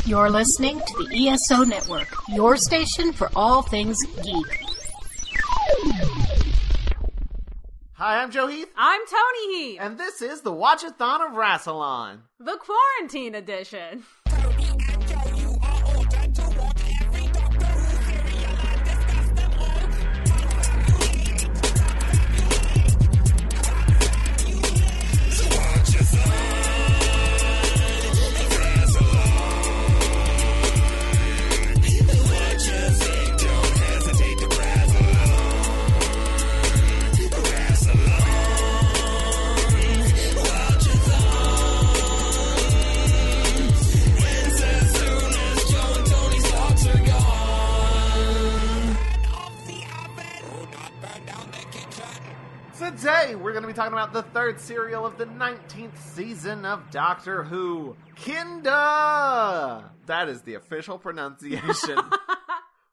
You're listening to the ESO Network, your station for all things geek. Hi, I'm Joe Heath. I'm Toni Heath. And this is the Watch-A-Thon of Rassilon. The Quarantine Edition. Today, we're going to be talking about the third serial of the 19th season of Doctor Who, Kinda! That is the official pronunciation.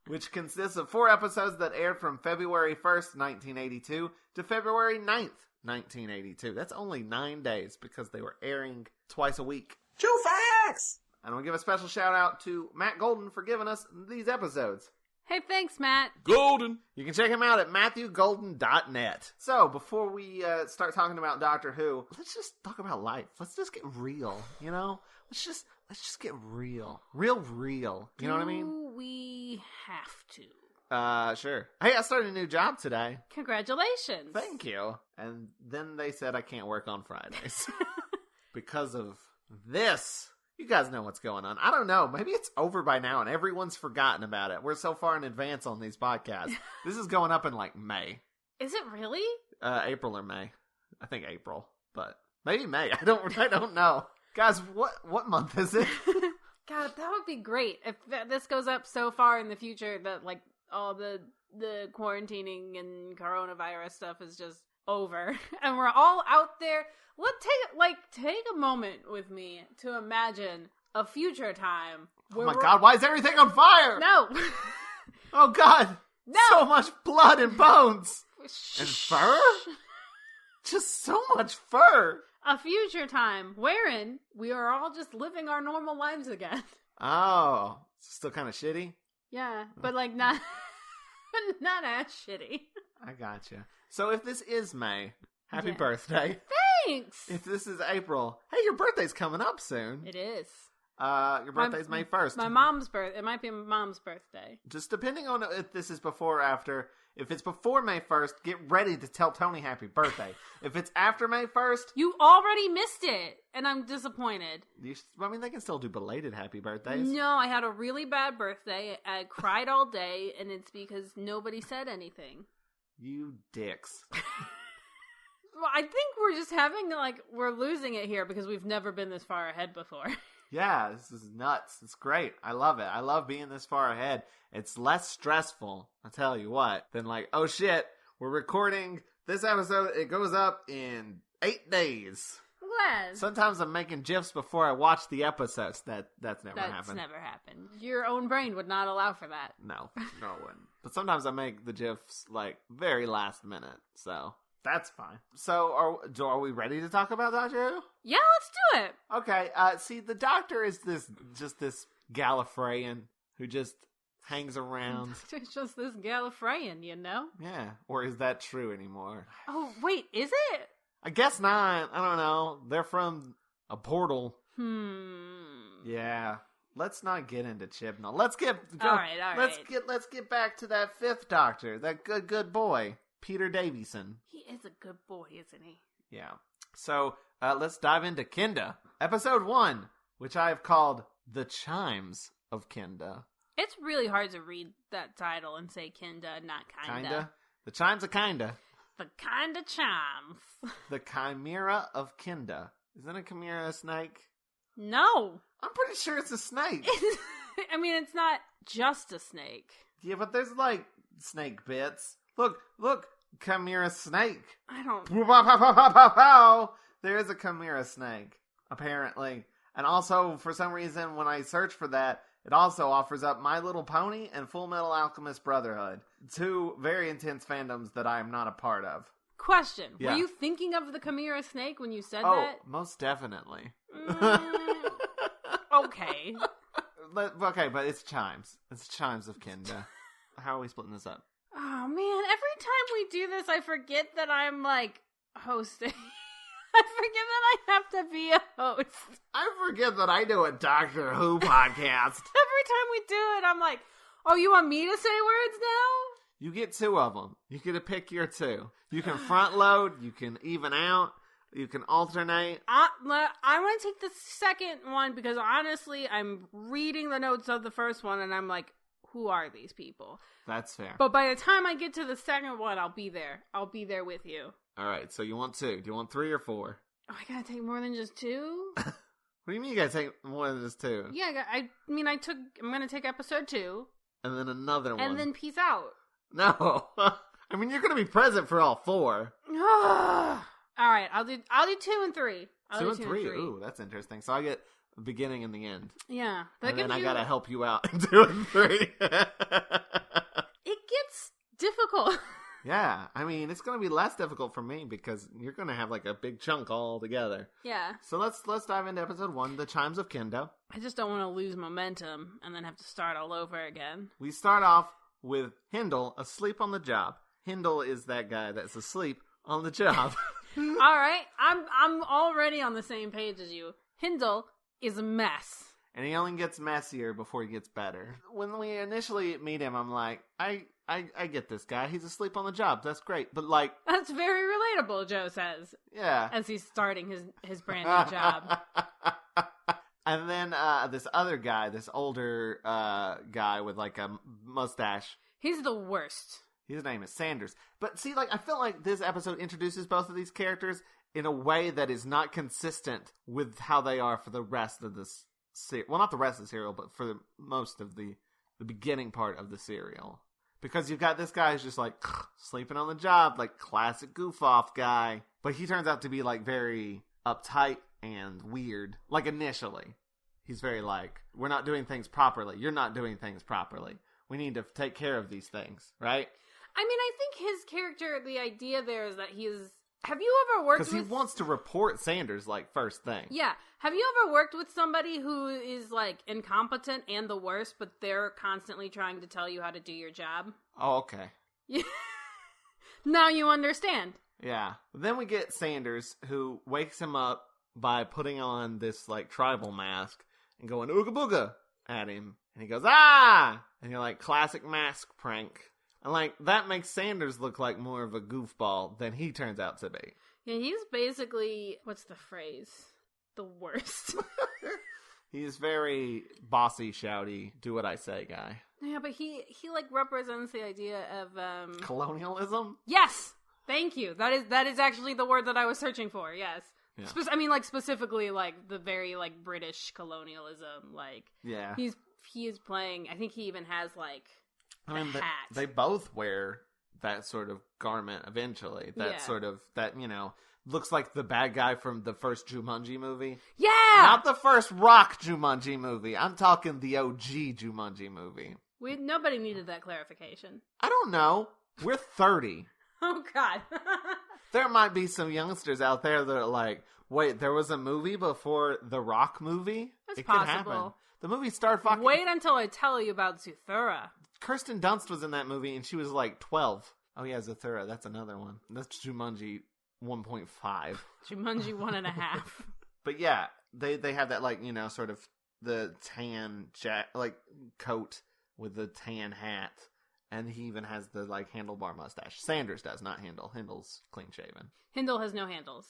Which consists of 4 episodes that aired from February 1st, 1982 to February 9th, 1982. That's only 9 days because they were airing twice a week. True facts! And we'll give a special shout out to Matt Golden for giving us these episodes. Hey, thanks, Matt. Golden! You can check him out at MatthewGolden.net. So, before we start talking about Doctor Who, let's just talk about life. Let's just get real, you know? Let's just get real. Real. You know what I mean? Do we have to? Sure. Hey, I started a new job today. Congratulations. Thank you. And then they said I can't work on Fridays. Because of this. You guys know what's going on. I don't know. Maybe it's over by now and everyone's forgotten about it. We're so far in advance on these podcasts. This is going up in like May. Is it really? April or May. I think April, but maybe May. I don't know. Guys, what month is it? God, that would be great if this goes up so far in the future that like all the quarantining and coronavirus stuff is just over and we're all out there. Take a moment with me to imagine a future time where oh my God, why is everything on fire? No. Oh God. No. So much blood and bones. And fur? Just so much fur. A future time wherein we are all just living our normal lives again. Oh. Still kind of shitty? Yeah, but like not as shitty. I gotcha. So if this is May, happy Yeah. birthday. Thanks. If this is April, hey, your birthday's coming up soon. It is. Your birthday's May 1st. My mom's birthday. It might be my mom's birthday. Just depending on if this is before or after. If it's before May 1st, get ready to tell Toni happy birthday. If it's after May 1st... You already missed it, and I'm disappointed. they can still do belated happy birthdays. No, I had a really bad birthday. I cried all day, and it's because nobody said anything. You dicks. Well, I think we're just we're losing it here because we've never been this far ahead before. Yeah, this is nuts. It's great. I love it. I love being this far ahead. It's less stressful, I'll tell you what, than like, oh shit, we're recording this episode. It goes up in 8 days. Glad. Sometimes I'm making GIFs before I watch the episodes. That's never happened. That's never happened. Your own brain would not allow for that. No, it wouldn't. But sometimes I make the GIFs like very last minute, so... That's fine. So, are we ready to talk about Doctor Who? Yeah, let's do it. Okay, see, the Doctor is this Gallifreyan who just hangs around. It's just this Gallifreyan, you know? Yeah, or is that true anymore? Oh, wait, is it? I guess not. I don't know. They're from a portal. Yeah. Let's not get into Chibnall. Let's get... All right. Let's get back to that 5th Doctor, that good boy. Peter Davison. He is a good boy, isn't he? Yeah. So, let's dive into Kinda. Episode 1, which I have called The Chimes of Kinda. It's really hard to read that title and say Kinda, not kinda. Kinda? The Chimes of Kinda. The kinda chimes. The Chimera of Kinda. Isn't a chimera a snake? No. I'm pretty sure it's a snake. I mean, it's not just a snake. Yeah, but there's like snake bits. Look, chimera snake. I don't... There is a chimera snake, apparently. And also, for some reason, when I search for that, it also offers up My Little Pony and Full Metal Alchemist Brotherhood. 2 very intense fandoms that I am not a part of. Question. Yeah. Were you thinking of the chimera snake when you said Oh, that? most definitely. Okay. Okay, but it's chimes. It's chimes of Kinda. How are we splitting this up? Oh man, every time we do this, I forget that I'm like hosting. I forget that I have to be a host. I forget that I do a Doctor Who podcast. Every time we do it, I'm like, oh, you want me to say words now? You get 2 of them. You get to pick your 2. You can front load. You can even out. You can alternate. I want to take the second one because honestly, I'm reading the notes of the first one and I'm like, who are these people? That's fair. But by the time I get to the second one, I'll be there. I'll be there with you. All right, so you want 2. Do you want 3 or 4? Oh, I gotta take more than just 2? What do you mean you gotta take more than just 2? Yeah, I'm gonna take episode 2. And then another one. And then peace out. No. I mean, you're gonna be present for all 4. All right, I'll do 2 and 3. 2 and 3. Ooh, that's interesting. So I get the beginning and the end. Yeah, and then I gotta help you out in 2 and 3. It gets difficult. Yeah, I mean, it's gonna be less difficult for me because you're gonna have like a big chunk all together. Yeah. So let's dive into episode 1, The Chimes of Kinda. I just don't want to lose momentum and then have to start all over again. We start off with Hindle asleep on the job. Hindle is that guy that's asleep on the job. All right, I'm already on the same page as you. Hindle is a mess. And he only gets messier before he gets better. When we initially meet him, I'm like, I get this guy. He's asleep on the job. That's great. But like... That's very relatable, Joe says. Yeah. As he's starting his brand new job. And then this other guy, this older guy with like a mustache. He's the worst. His name is Sanders. But see, like, I feel like this episode introduces both of these characters in a way that is not consistent with how they are for the rest of this serial. Well, not the rest of the serial, but for most of the beginning part of the serial. Because you've got this guy who's just like sleeping on the job, like classic goof off guy. But he turns out to be like very uptight and weird. Like initially. He's very like, we're not doing things properly. You're not doing things properly. We need to take care of these things, right? I mean, I think his character, the idea there is that have you ever worked with... Because he wants to report Sanders, like, first thing. Yeah. Have you ever worked with somebody who is, like, incompetent and the worst, but they're constantly trying to tell you how to do your job? Oh, okay. Now you understand. Yeah. Then we get Sanders, who wakes him up by putting on this, like, tribal mask and going, ooga booga, at him. And he goes, ah! And you're like, classic mask prank. And, like, that makes Sanders look like more of a goofball than he turns out to be. Yeah, he's basically, what's the phrase? The worst. He's very bossy, shouty, do what I say guy. Yeah, but he like, represents the idea of, colonialism? Yes! Thank you. That is actually the word that I was searching for, yes. Yeah. Specifically, like, the very, like, British colonialism, like... Yeah. He is playing, I think he even has, like... I mean, hat. they both wear that sort of garment eventually. That sort of, looks like the bad guy from the first Jumanji movie. Yeah! Not the first Rock Jumanji movie. I'm talking the OG Jumanji movie. Nobody needed that clarification. I don't know. We're 30. Oh, God. There might be some youngsters out there that are like, wait, there was a movie before the Rock movie? That's possible. possible. Could happen. The movie starred fucking... Wait until I tell you about Sorta. Kirsten Dunst was in that movie, and she was like 12. Oh, yeah, Sorta. That's another one. That's Jumanji 1.5. Jumanji 1.5. But yeah, they have that, like, sort of the tan coat with the tan hat. And he even has the, like, handlebar mustache. Sanders does, not Hindle. Hindle's clean-shaven. Hindle has no handles.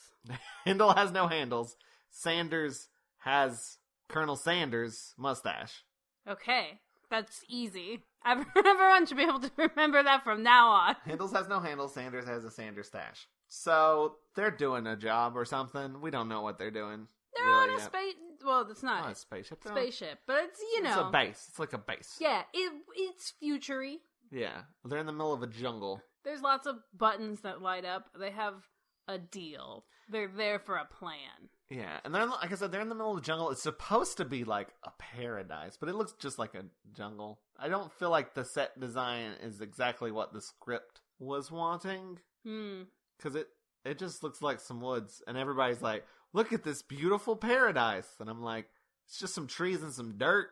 Hindle has no handles. Sanders has Colonel Sanders' mustache. Okay. That's easy. Everyone should be able to remember that from now on. Hindles has no handles. Sanders has a Sanders stash. So, they're doing a job or something. We don't know what they're doing. They're on a space... Well, it's not a spaceship. Spaceship, but it's, It's a base. It's like a base. Yeah, it's future-y. Yeah. They're in the middle of a jungle. There's lots of buttons that light up. They have a deal. They're there for a plan. Yeah, and they're, like I said, they're in the middle of the jungle. It's supposed to be like a paradise, but it looks just like a jungle. I don't feel like the set design is exactly what the script was wanting. Because it just looks like some woods, and everybody's like, look at this beautiful paradise. And I'm like, it's just some trees and some dirt.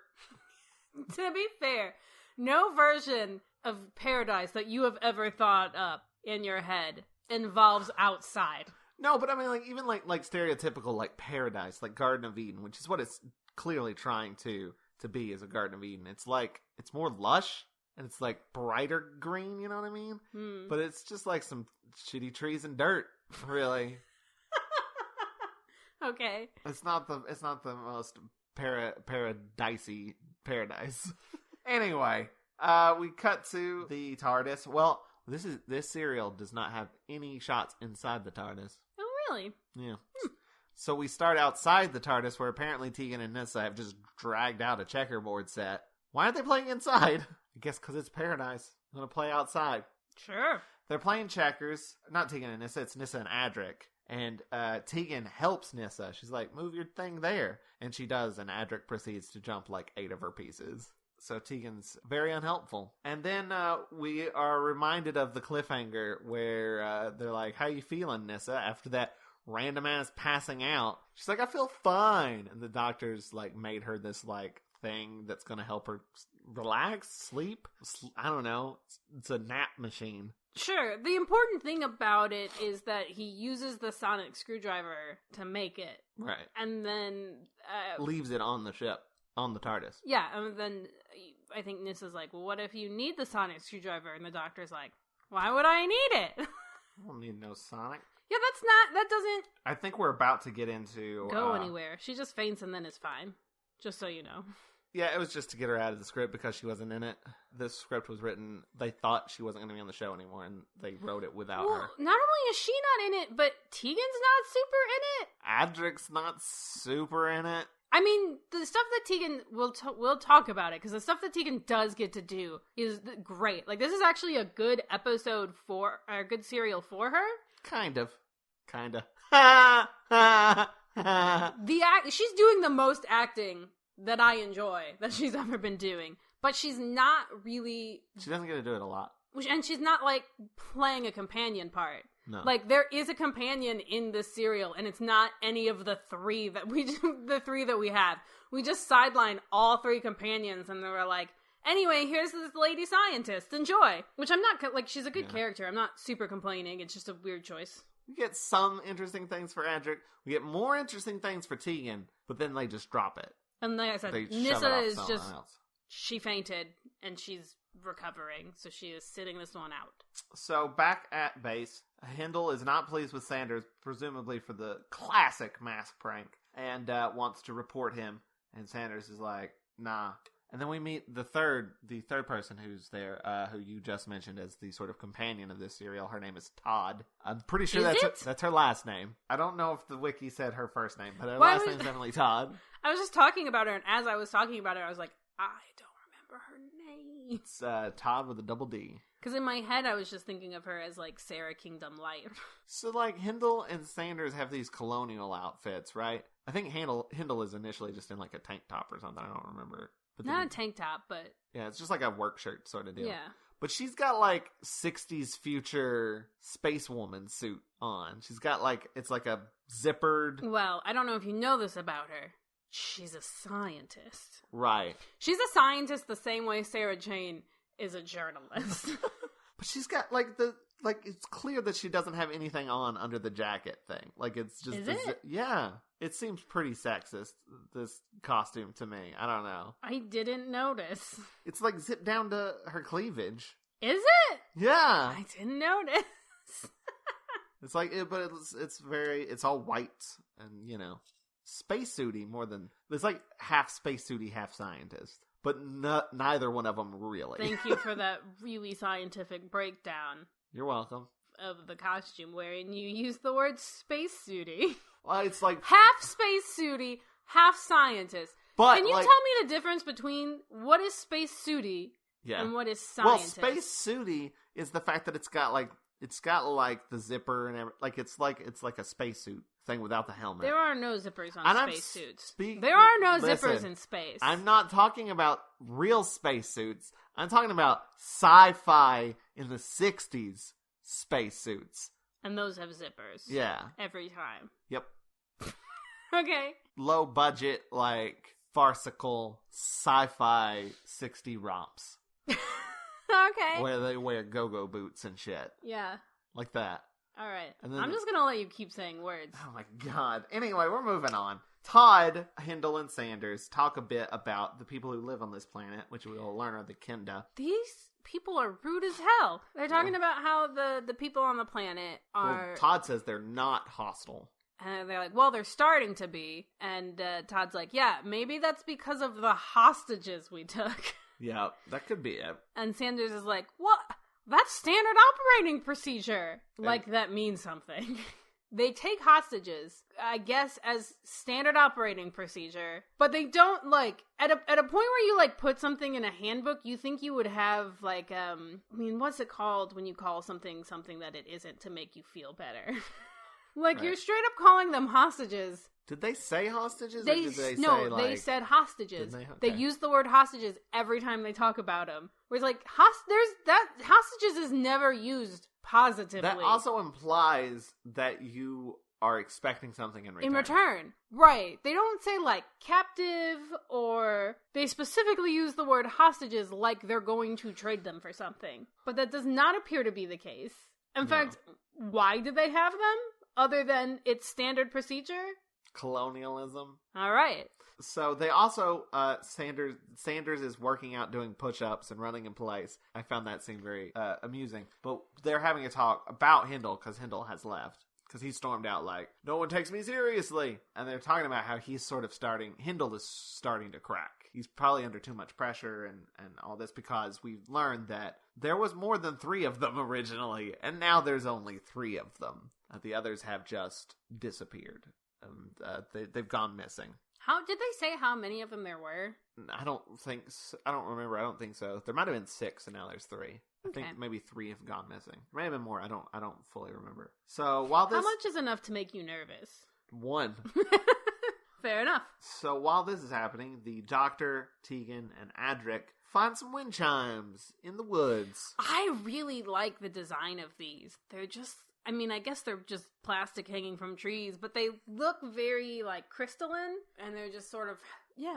To be fair, no version of paradise that you have ever thought up in your head involves outside. No, but I mean, like, even like stereotypical, like, paradise, like Garden of Eden, which is what it's clearly trying to be as a Garden of Eden. It's like, it's more lush, and it's like brighter green, you know what I mean? But it's just like some shitty trees and dirt, really. Okay. It's not the most paradisey paradise. Anyway, we cut to the TARDIS. Well, this serial does not have any shots inside the TARDIS. Oh, really? Yeah. So we start outside the TARDIS, where apparently Tegan and Nyssa have just dragged out a checkerboard set. Why aren't they playing inside? I guess because it's paradise. I'm going to play outside. Sure. They're playing checkers. Not Tegan and Nyssa, it's Nyssa and Adric. And Tegan helps Nyssa. She's like, move your thing there. And she does, and Adric proceeds to jump like 8 of her pieces. So Tegan's very unhelpful. And then we are reminded of the cliffhanger where they're like, how you feeling, Nyssa? After that random ass passing out. She's like, I feel fine. And the doctor's like made her this like thing that's going to help her relax, sleep. I don't know. It's a nap machine. Sure. The important thing about it is that he uses the sonic screwdriver to make it. Right. And then... leaves it on the ship. On the TARDIS. Yeah, and then I think Nyssa's like, well, what if you need the sonic screwdriver? And the doctor's like, why would I need it? I don't need no sonic. Yeah, that doesn't... I think we're about to get into... go anywhere. She just faints and then is fine. Just so you know. Yeah, it was just to get her out of the script because she wasn't in it. This script was written, they thought she wasn't going to be on the show anymore, and they wrote it without her. Not only is she not in it, but Tegan's not super in it. Adric's not super in it. I mean, the stuff that Tegan, we'll talk about it, because the stuff that Tegan does get to do is great. Like, this is actually a good episode a good serial for her. Kind of. She's doing the most acting that I enjoy that she's ever been doing, but she's not really... She doesn't get to do it a lot. And she's not, like, playing a companion part. No. Like, there is a companion in this serial, and it's not any of the three that we have. We just sideline all 3 companions, and they were like, anyway, here's this lady scientist, enjoy. Which I'm not, like, she's a good character. I'm not super complaining. It's just a weird choice. We get some interesting things for Adric. We get more interesting things for Tegan, but then they just drop it. And like I said, Nyssa is just, she fainted, and she's recovering, so she is sitting this one out. So back at base, Hindle is not pleased with Sanders, presumably for the classic mask prank, and wants to report him. And Sanders is like, nah. And then we meet the third person who's there, who you just mentioned as the sort of companion of this serial. Her name is Todd. I'm pretty sure that's her last name. I don't know if the wiki said her first name, but her last name's definitely Todd. I was just talking about her, and as I was talking about her, I was like, I don't remember her name. It's Todd with a double D. Because in my head, I was just thinking of her as, like, Sarah Kingdom Light. So, like, Hindle and Sanders have these colonial outfits, right? I think Hindle is initially just in, like, a tank top or something. I don't remember. But not a tank top, but... Yeah, it's just like a work shirt sort of deal. Yeah. But she's got, like, 60s future space woman suit on. She's got, like, it's like a zippered... Well, I don't know if you know this about her. She's a scientist. Right. She's a scientist the same way Sarah Jane is a journalist. But she's got, like, it's clear that she doesn't have anything on under the jacket thing. Like, it's just... Is it? Yeah. It seems pretty sexist, this costume, to me. I don't know. I didn't notice. It's, like, zipped down to her cleavage. Is it? Yeah. I didn't notice. It's like, but it's all white and, you know, spacesuity more than... It's like half spacesuity, half scientist. But neither one of them really. Thank you for that really scientific breakdown. You're welcome. Of the costume, wherein you use the word spacesuity. Well, it's like... half spacesuity, half scientist. But, can you tell me the difference between what is spacesuity and what is scientist? Well, spacesuity is the fact that it's got like the zipper and everything. Like it's like a spacesuit thing without the helmet. There are no zippers on spacesuits. There are no zippers in space. I'm not talking about real spacesuits. I'm talking about sci-fi in the 60s spacesuits. And those have zippers. Yeah. Every time. Yep. Okay. Low budget, like farcical sci-fi 60 romps. Okay. Where they wear go-go boots and shit. Yeah. Like that. All right. And then I'm just going to let you keep saying words. Oh my god. Anyway, we're moving on. Todd, Hindle, and Sanders talk a bit about the people who live on this planet, which we will learn are the Kinda. These people are rude as hell. They're talking about how the people on the planet are... Well, Todd says they're not hostile. And they're like, well, they're starting to be. And Todd's like, yeah, maybe that's because of the hostages we took. Yeah, that could be it. And Sanders is like, what? That's standard operating procedure. Like, that means something. They take hostages, I guess, as standard operating procedure, but they don't, like, at a point where you, like, put something in a handbook, you think you would have, like, I mean, what's it called when you call something that it isn't to make you feel better? Like, You're straight up calling them hostages. Did they say hostages? They, or did they no, say, like... they said hostages. Did They use the word hostages every time they talk about them. Where it's like, hostages is never used positively. That also implies that you are expecting something in return. In return. Right. They don't say, like, captive, or they specifically use the word hostages like they're going to trade them for something. But that does not appear to be the case. In fact, why did they have them? Other than it's standard procedure? Colonialism. All right. So they also, Sanders is working out doing push-ups and running in place. I found that scene very amusing. But they're having a talk about Hindle, because Hindle has left. Because he stormed out like, no one takes me seriously. And they're talking about how he's sort of Hindle is starting to crack. He's probably under too much pressure and all this, because we've learned that there was more than 3 of them originally, and now there's only 3 of them. The others have just disappeared. They've gone missing. How did they say how many of them there were? I don't remember. I don't think so. There might have been 6, and now there's 3. I think maybe 3 have gone missing. There may have been more. I don't fully remember. So while this... How much is enough to make you nervous? 1. Fair enough. So while this is happening, the Doctor, Tegan, and Adric find some wind chimes in the woods. I really like the design of these. They're just... I mean, I guess they're just plastic hanging from trees, but they look very, like, crystalline, and they're just sort of,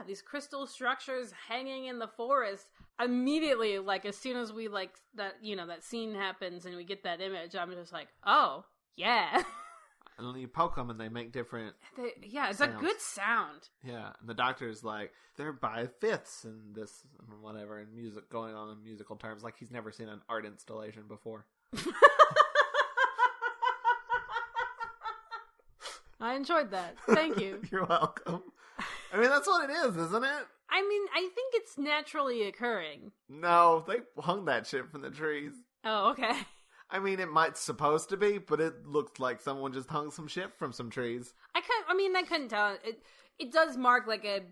these crystal structures hanging in the forest. Immediately, like, as soon as we, like, that scene happens and we get that image, I'm just like, oh, yeah. And then you poke them and they make different it's sounds. a good sound. Yeah, and the Doctor's like, they're by fifths and this and whatever, and music going on in musical terms, like he's never seen an art installation before. I enjoyed that. Thank you. You're welcome. I mean, that's what it is, isn't it? I mean, I think it's naturally occurring. No, they hung that shit from the trees. Oh, okay. I mean, it might supposed to be, but it looked like someone just hung some shit from some trees. I couldn't tell. It does mark, like, a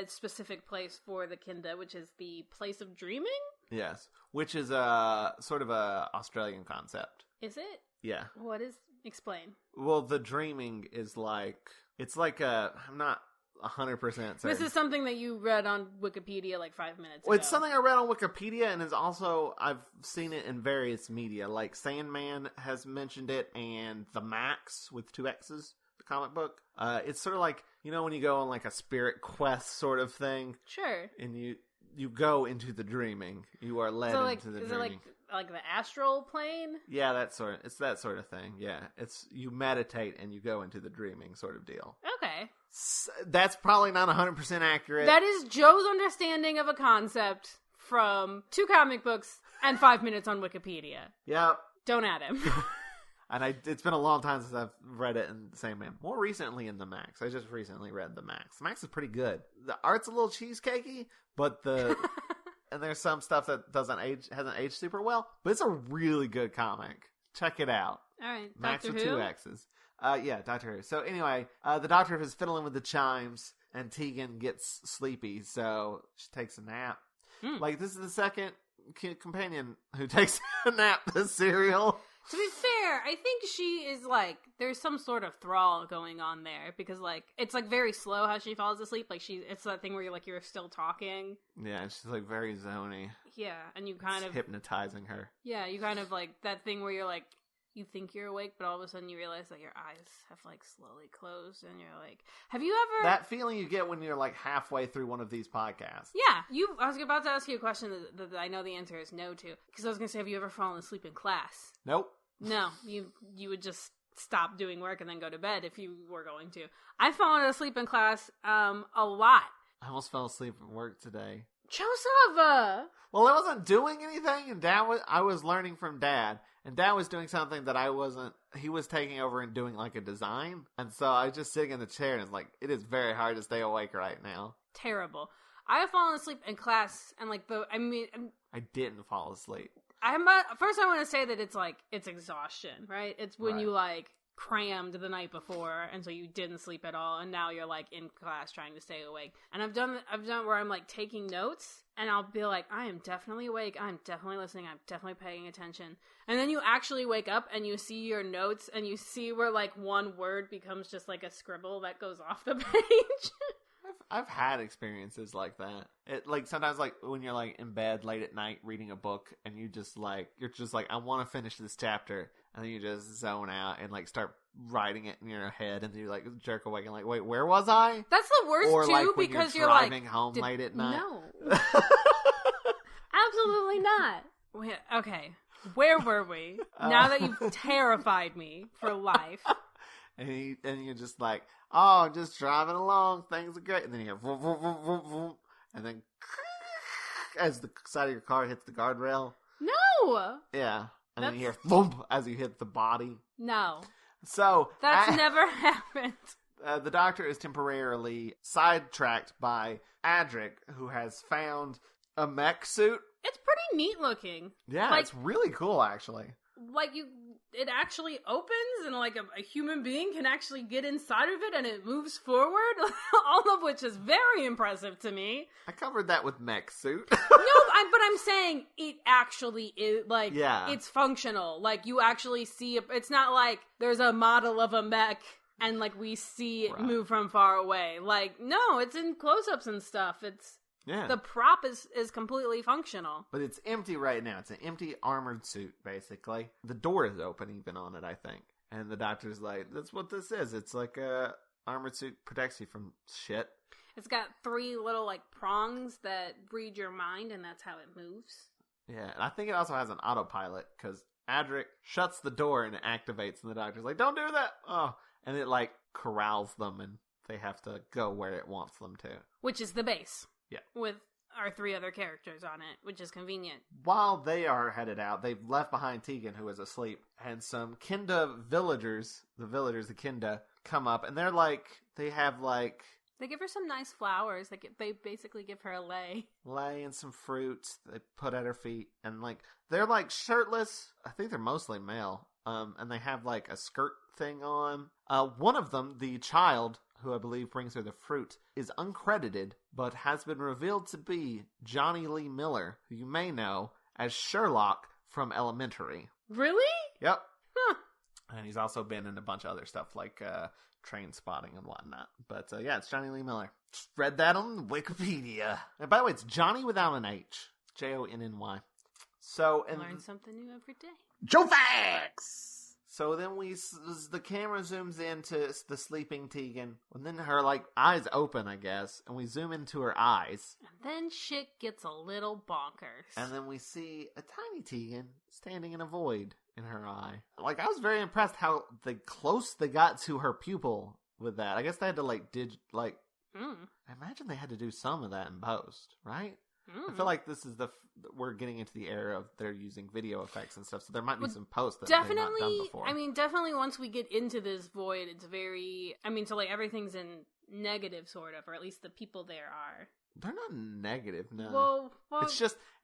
specific place for the Kinda, which is the place of dreaming? Yes, which is a sort of a Australian concept. Is it? Yeah. What is... Explain. Well, the dreaming is like... It's like a... I'm not 100% certain. This is something that you read on Wikipedia like 5 minutes ago. Well, it's something I read on Wikipedia, and is also... I've seen it in various media. Like, Sandman has mentioned it, and The Max, with 2 X's, the comic book. It's sort of like, you know when you go on like a spirit quest sort of thing? Sure. And you go into the dreaming. You are led into the dreaming. Is it like the astral plane? Yeah, it's that sort of thing. Yeah, it's you meditate and you go into the dreaming sort of deal. Okay. That's probably not 100% accurate. That is Joe's understanding of a concept from 2 comic books and 5 minutes on Wikipedia. Yep. Don't add him. And it's been a long time since I've read it in Sandman. More recently in The Max. I just recently read The Max. The Max is pretty good. The art's a little cheesecakey, but and there's some stuff that hasn't aged super well, but it's a really good comic. Check it out. All right. Max Doctor with Who? 2 X's. Yeah, Doctor Who. So anyway, the Doctor is fiddling with the chimes, and Tegan gets sleepy, so she takes a nap. Like, this is the second companion who takes a nap this serial. To be fair, I think she is like, there's some sort of thrall going on there, because like, it's like very slow how she falls asleep. Like it's that thing where you're still talking. Yeah, she's like very zony. Yeah, and you kind of hypnotizing her. Yeah, you kind of like that thing where you're like, you think you're awake, but all of a sudden you realize that your eyes have like slowly closed, and you're like, have you ever That feeling you get when you're like halfway through one of these podcasts. Yeah, I was about to ask you a question that I know the answer is no to, because I was going to say, have you ever fallen asleep in class? Nope. No, you would just stop doing work and then go to bed if you were going to. I've fallen asleep in class a lot. I almost fell asleep at work today. Joseph! Well, I wasn't doing anything, and I was learning from Dad, and Dad was doing something that I wasn't. He was taking over and doing like a design, and so I was just sitting in the chair, and it's like, it is very hard to stay awake right now. Terrible. I have fallen asleep in class, and like I didn't fall asleep. First I want to say that it's exhaustion, right? It's when Right. you like crammed the night before, and so you didn't sleep at all, and now you're like in class trying to stay awake. And I've done where I'm like taking notes, and I'll be like, I am definitely awake, I'm definitely listening, I'm definitely paying attention. And then you actually wake up and you see your notes, and you see where like one word becomes just like a scribble that goes off the page. I've had experiences like that. It like sometimes like when you're like in bed late at night reading a book, and you're just like I want to finish this chapter, and then you just zone out and like start writing it in your head, and you like jerk awake and like, wait, where was I? That's the worst Or too, like when because you're like driving home late at night. No. Absolutely not. Okay. Where were we? Now that you've terrified me for life. And you're just like, oh, I'm just driving along, things are great. And then you hear vroom, vroom, vroom, vroom, vroom, and then as the side of your car hits the guardrail. No! Yeah. And then you hear thump as you hit the body. No. So That's never happened. The Doctor is temporarily sidetracked by Adric, who has found a mech suit. It's pretty neat looking. Yeah, like, it's really cool, actually. Like it actually opens, and like a human being can actually get inside of it, and it moves forward. All of which is very impressive to me. I covered that with mech suit. No, but I'm saying it actually is like, it's functional. Like you actually see it. It's not like there's a model of a mech and like we see it move from far away. Like no, it's in close-ups and stuff. It's the prop is completely functional. But it's empty right now. It's an empty armored suit, basically. The door is open even on it, I think. And the Doctor's like, that's what this is. It's like a armored suit protects you from shit. It's got 3 little like prongs that read your mind, and that's how it moves. Yeah, and I think it also has an autopilot, because Adric shuts the door and it activates, and the Doctor's like, don't do that! Oh, and it like corrals them, and they have to go where it wants them to. Which is the base. Yeah. With our 3 other characters on it, which is convenient. While they are headed out, they've left behind Tegan, who is asleep, and some Kinda villagers, the Kinda, come up, and they're like, they have like... They give her some nice flowers. They basically give her a lay. Lay and some fruits they put at her feet, and like, they're like shirtless. I think they're mostly male. And they have like a skirt thing on. One of them, the child, who I believe brings her the fruit, is uncredited, but has been revealed to be Johnny Lee Miller, who you may know as Sherlock from Elementary. Really? Yep. Huh. And he's also been in a bunch of other stuff, like Train Spotting and whatnot. But yeah, it's Johnny Lee Miller. Just read that on Wikipedia. And by the way, it's Johnny without an H. Jonny. So, and learn something new every day. Joe Facts! So then the camera zooms into the sleeping Tegan, and then her, like, eyes open, I guess, and we zoom into her eyes. And then shit gets a little bonkers. And then we see a tiny Tegan standing in a void in her eye. Like, I was very impressed how close they got to her pupil with that. I guess they had to, I imagine they had to do some of that in post, right? I feel like this is we're getting into the era of they're using video effects and stuff, so there might be some posts that they've not done before. I mean, definitely once we get into this void, it's very... I mean, so like everything's in negative, sort of, or at least the people there are. They're not negative, no. Well,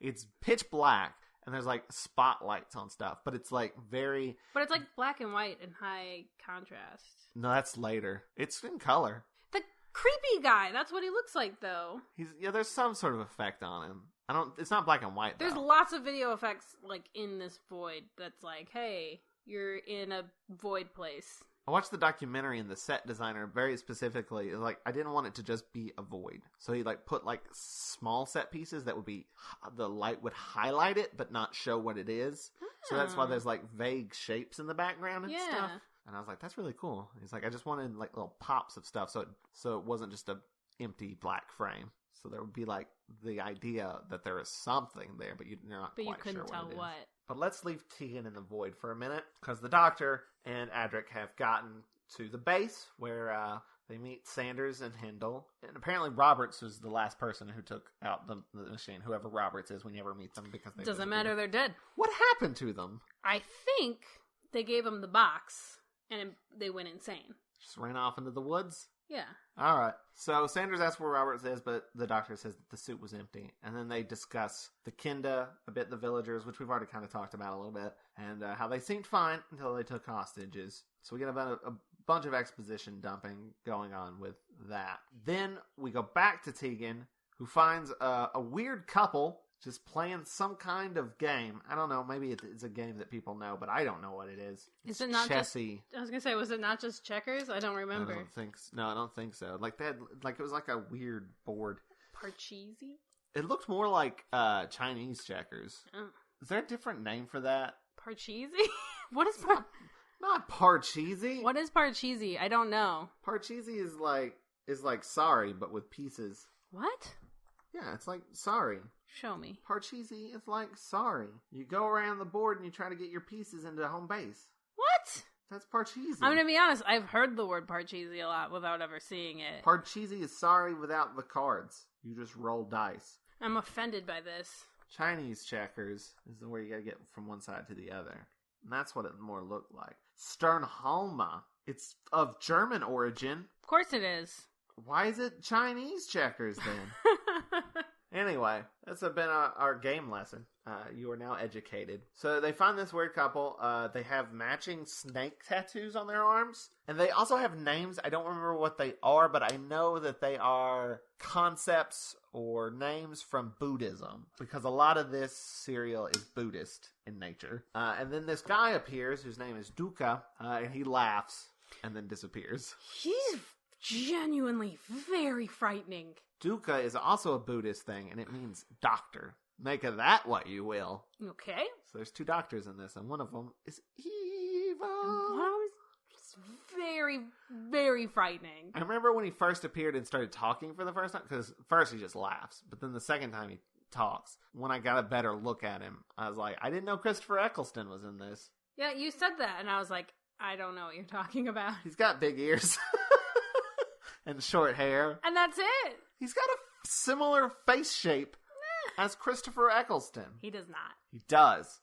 it's pitch black, and there's like spotlights on stuff, but it's like very... But it's like black and white and high contrast. No, that's later. It's in color. The creepy guy, that's what he looks like, though. There's some sort of effect on him. It's not black and white, though. There's lots of video effects, like, in this void that's like, hey, you're in a void place. I watched the documentary, and the set designer very specifically, like, I didn't want it to just be a void. So he, like, put, like, small set pieces that would be, the light would highlight it, but not show what it is. So that's why there's, like, vague shapes in the background and stuff. And I was like, that's really cool. He's like, I just wanted, like, little pops of stuff, so it wasn't just a empty black frame. So there would be, like, the idea that there is something there, but you're not quite sure what it is. But you couldn't tell what. But let's leave Tegan in the void for a minute, because the Doctor and Adric have gotten to the base, where they meet Sanders and Hindle. And apparently Roberts was the last person who took out the machine, whoever Roberts is. We never meet them because they doesn't matter, they're dead. What happened to them? I think they gave them the box, and they went insane. Just ran off into the woods? Yeah. All right. So Sanders asks where Roberts is, but the Doctor says that the suit was empty. And then they discuss the Kinda, a bit the villagers, which we've already kind of talked about a little bit, and how they seemed fine until they took hostages. So we get about a bunch of exposition dumping going on with that. Then we go back to Tegan, who finds a weird couple just playing some kind of game. I don't know. Maybe it's a game that people know, but I don't know what it is. Is it not chessy. I was gonna say, was it not just checkers? I don't remember. I don't think so. Like they had, like it was like a weird board. Parcheesi? It looked more like Chinese checkers. Oh. Is there a different name for that? Parcheesi? What is not Parcheesi? What is Parcheesi? I don't know. Parcheesi is like sorry, but with pieces. What? Yeah, it's like sorry. Show me. Parcheesi is like sorry. You go around the board and you try to get your pieces into home base. What? That's Parcheesi. I'm gonna be honest, I've heard the word Parcheesi a lot without ever seeing it. Parcheesi is sorry without the cards. You just roll dice. I'm offended by this. Chinese checkers is where you gotta get from one side to the other. And that's what it more looked like. Sternhalma. It's of German origin. Of course it is. Why is it Chinese checkers then? Anyway, that's been our game lesson. You are now educated. So they find this weird couple. They have matching snake tattoos on their arms. And they also have names. I don't remember what they are, but I know that they are concepts or names from Buddhism. Because a lot of this serial is Buddhist in nature. And then this guy appears, whose name is Duca, and he laughs and then disappears. He's genuinely very frightening. Dukkha is also a Buddhist thing, and it means doctor. Make of that what you will. Okay. So there's two doctors in this, and one of them is evil. One was very, very frightening. I remember when he first appeared and started talking for the first time, because first he just laughs, but then the second time he talks. When I got a better look at him, I was like, I didn't know Christopher Eccleston was in this. Yeah, you said that, and I was like, I don't know what you're talking about. He's got big ears. And short hair. And that's it. He's got a similar face shape as Christopher Eccleston. He does not. He does.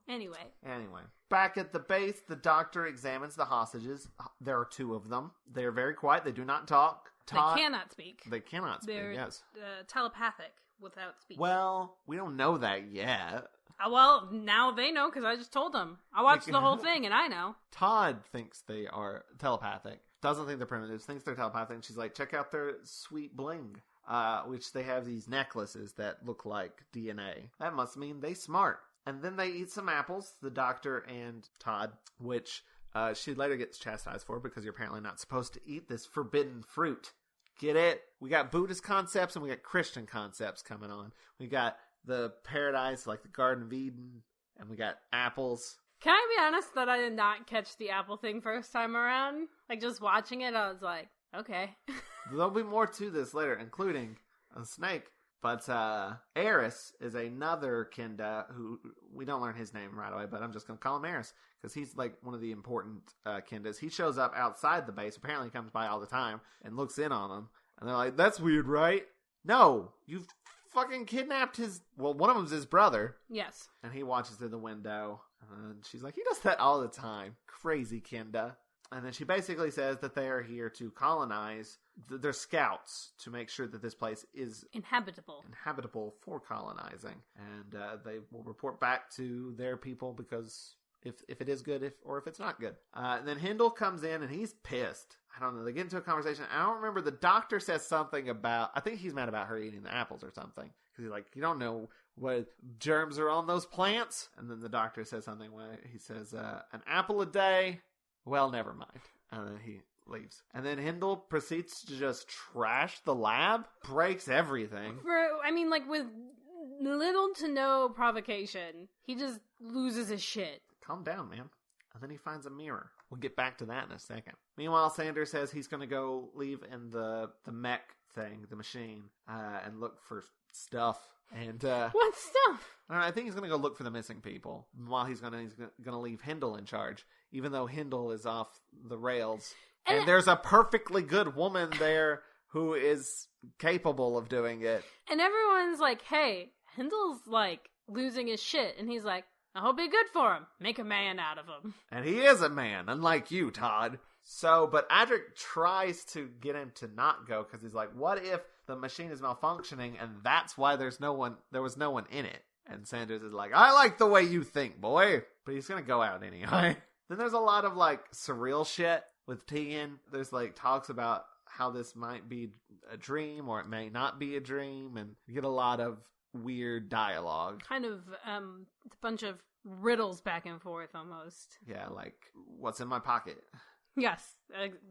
Anyway. Back at the base, the Doctor examines the hostages. There are two of them. They are very quiet. They do not talk. They cannot speak. They cannot speak, They're yes. telepathic without speaking. Well, we don't know that yet. Well, now they know because I just told them. I watched the whole thing and I know. Todd thinks they are telepathic. Doesn't think they're primitives. Thinks they're telepathic. And she's like, check out their sweet bling. Which they have these necklaces that look like DNA. That must mean they smart. And then they eat some apples, the Doctor and Todd, which she later gets chastised for because you're apparently not supposed to eat this forbidden fruit. Get it? We got Buddhist concepts and we got Christian concepts coming on. We got the paradise, like the Garden of Eden, and we got apples. Can I be honest that I did not catch the apple thing first time around? Like, just watching it, I was like, okay. There'll be more to this later, including a snake. But Eris is another Kinda who, we don't learn his name right away, but I'm just going to call him Eris, because he's like one of the important Kindas. He shows up outside the base, apparently comes by all the time, and looks in on them. And they're like, that's weird, right? No, you've fucking kidnapped one of them's his brother. Yes. And he watches through the window. And she's like, he does that all the time. Crazy Kinda. And then she basically says that they are here to colonize. They're scouts to make sure that this place is inhabitable for colonizing. And they will report back to their people because if it is good or if it's not good. And then Hindle comes in and he's pissed. I don't know. They get into a conversation. I don't remember. The Doctor says something about, I think he's mad about her eating the apples or something. Because he's like, you don't know What germs are on those plants? And then the doctor says something where he says, an apple a day? Well, never mind. And then he leaves. And then Hindle proceeds to just trash the lab, breaks everything. With little to no provocation, he just loses his shit. Calm down, man. And then he finds a mirror. We'll get back to that in a second. Meanwhile, Sanders says he's going to go leave in the mech thing, the machine, and look for stuff. And what stuff? I think he's going to go look for the missing people. While he's going to leave Hindle in charge, even though Hindle is off the rails. And there's a perfectly good woman there who is capable of doing it. And everyone's like, hey, Hindle's like losing his shit. And he's like, I hope be good for him. Make a man out of him. And he is a man, unlike you, Todd. But Adric tries to get him to not go because he's like, what if the machine is malfunctioning and that's why there was no one in it? And Sanders is like, I like the way you think, boy. But he's going to go out anyway. Then there's a lot of like surreal shit with Tegan. There's like talks about how this might be a dream or it may not be a dream. And you get a lot of weird dialogue. Kind of a bunch of riddles back and forth almost. Yeah, like, what's in my pocket? Yes,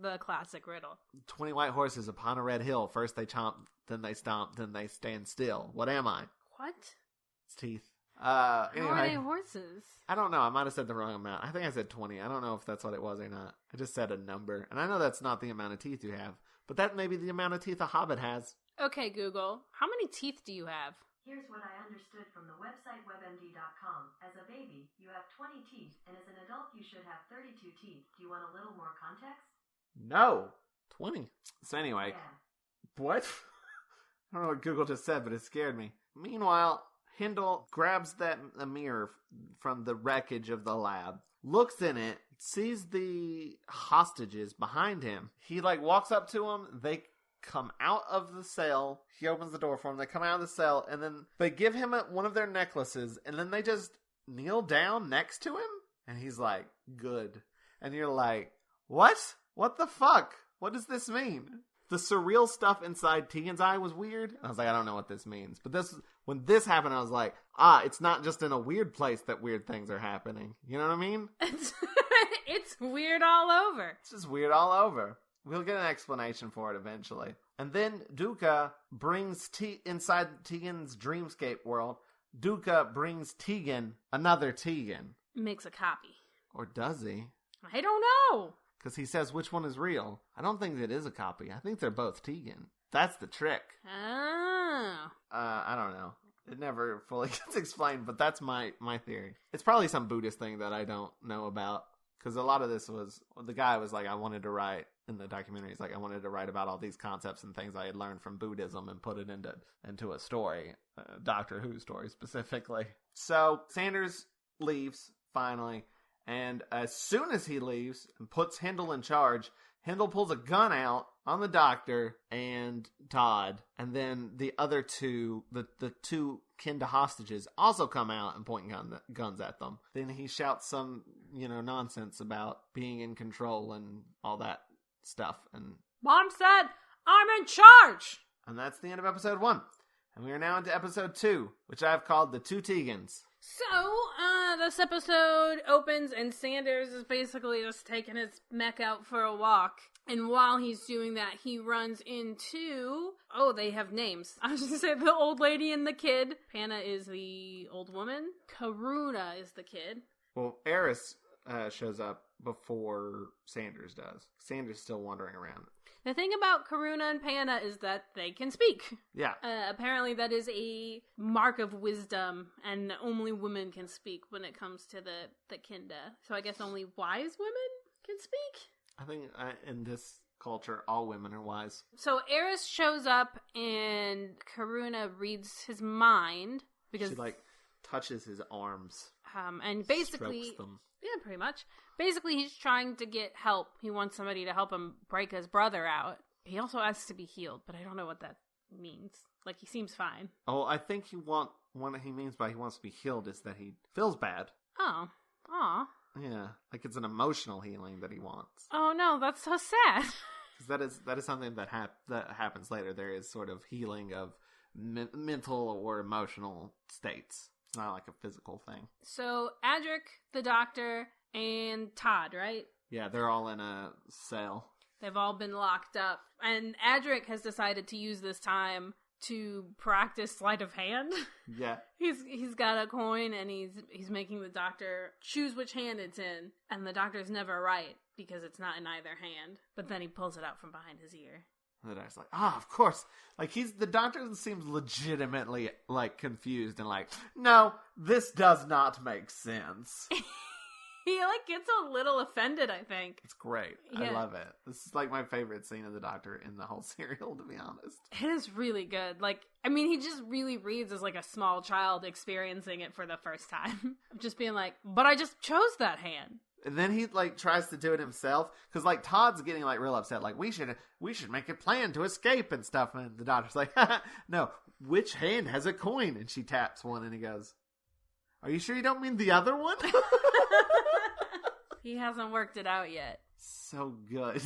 the classic riddle. 20 white horses upon a red hill. First they chomp, then they stomp, then they stand still. What am I? What? It's teeth. How anyway, are they horses? I don't know. I might have said the wrong amount. I think I said 20. I don't know if that's what it was or not. I just said a number. And I know that's not the amount of teeth you have. But that may be the amount of teeth a hobbit has. Okay, Google. How many teeth do you have? Here's what I understood from the website webmd.com. As a baby, you have 20 teeth, and as an adult, you should have 32 teeth. Do you want a little more context? No. 20. So anyway. Yeah. What? I don't know what Google just said, but it scared me. Meanwhile, Hindle grabs a mirror from the wreckage of the lab, looks in it, sees the hostages behind him. He walks up to them. They come out of the cell. He opens the door for them. They come out of the cell, and then they give him one of their necklaces, and then they just kneel down next to him, and he's like, good. And you're like, what? What the fuck? What does this mean? The surreal stuff inside Tegan's eye was weird. I was like, I don't know what this means. But when this happened, I was like, it's not just in a weird place that weird things are happening. You know what I mean? It's weird all over. It's just weird all over. We'll get an explanation for it eventually. And then Duca brings inside Tegan's dreamscape world, Duca brings Tegan another Tegan. Makes a copy. Or does he? I don't know. Because he says which one is real. I don't think it is a copy. I think they're both Tegan. That's the trick. Oh. I don't know. It never fully gets explained, but that's my theory. It's probably some Buddhist thing that I don't know about. Because a lot of this the guy was like, I wanted to write, in the documentary, he's like, I wanted to write about all these concepts and things I had learned from Buddhism and put it into a story, a Doctor Who story specifically. So Sanders leaves, finally, and as soon as he leaves and puts Hindle in charge, Hindle pulls a gun out on the Doctor and Todd, and then the other two, the two Kinda hostages, also come out and point guns at them. Then he shouts some, nonsense about being in control and all that stuff. And Mom said, I'm in charge! And that's the end of episode 1. And we are now into episode 2, which I've called The Two Tegans. So, this episode opens and Sanders is basically just taking his mech out for a walk. And while he's doing that, he runs into... Oh, they have names. I was just going to say the old lady and the kid. Panna is the old woman. Karuna is the kid. Well, Eris shows up before Sanders does. Sanders still wandering around. The thing about Karuna and Panna is that they can speak. Yeah. Apparently that is a mark of wisdom, and only women can speak when it comes to the Kinda. So I guess only wise women can speak? I think in this culture, all women are wise. So Eris shows up, and Karuna reads his mind. Because she, touches his arms. And basically... strokes them. Yeah, pretty much. Basically, he's trying to get help. He wants somebody to help him break his brother out. He also asks to be healed, but I don't know what that means. He seems fine. Oh, I think what he means by he wants to be healed is that he feels bad. Oh. Aw. Yeah, it's an emotional healing that he wants. Oh no, that's so sad. Because that is something that happens later. There is sort of healing of mental or emotional states. It's not like a physical thing. So Adric, the doctor, and Todd, right? Yeah, they're all in a cell. They've all been locked up. And Adric has decided to use this time to practice sleight of hand. Yeah. He's got a coin and he's making the doctor choose which hand it's in. And the doctor's never right because it's not in either hand. But then he pulls it out from behind his ear. And the doctor's like, of course. Like, the doctor seems legitimately, like, confused and like, no, this does not make sense. He, like, gets a little offended, I think. It's great. Yeah. I love it. This is, like, my favorite scene of the doctor in the whole serial, to be honest. It is really good. Like, I mean, he just really reads as, like, a small child experiencing it for the first time. Just being like, but I just chose that hand. And then he, like, tries to do it himself. Because, like, Todd's getting, like, real upset. Like, we should make a plan to escape and stuff. And the doctor's like, no, which hand has a coin? And she taps one and he goes, are you sure you don't mean the other one? He hasn't worked it out yet. So good.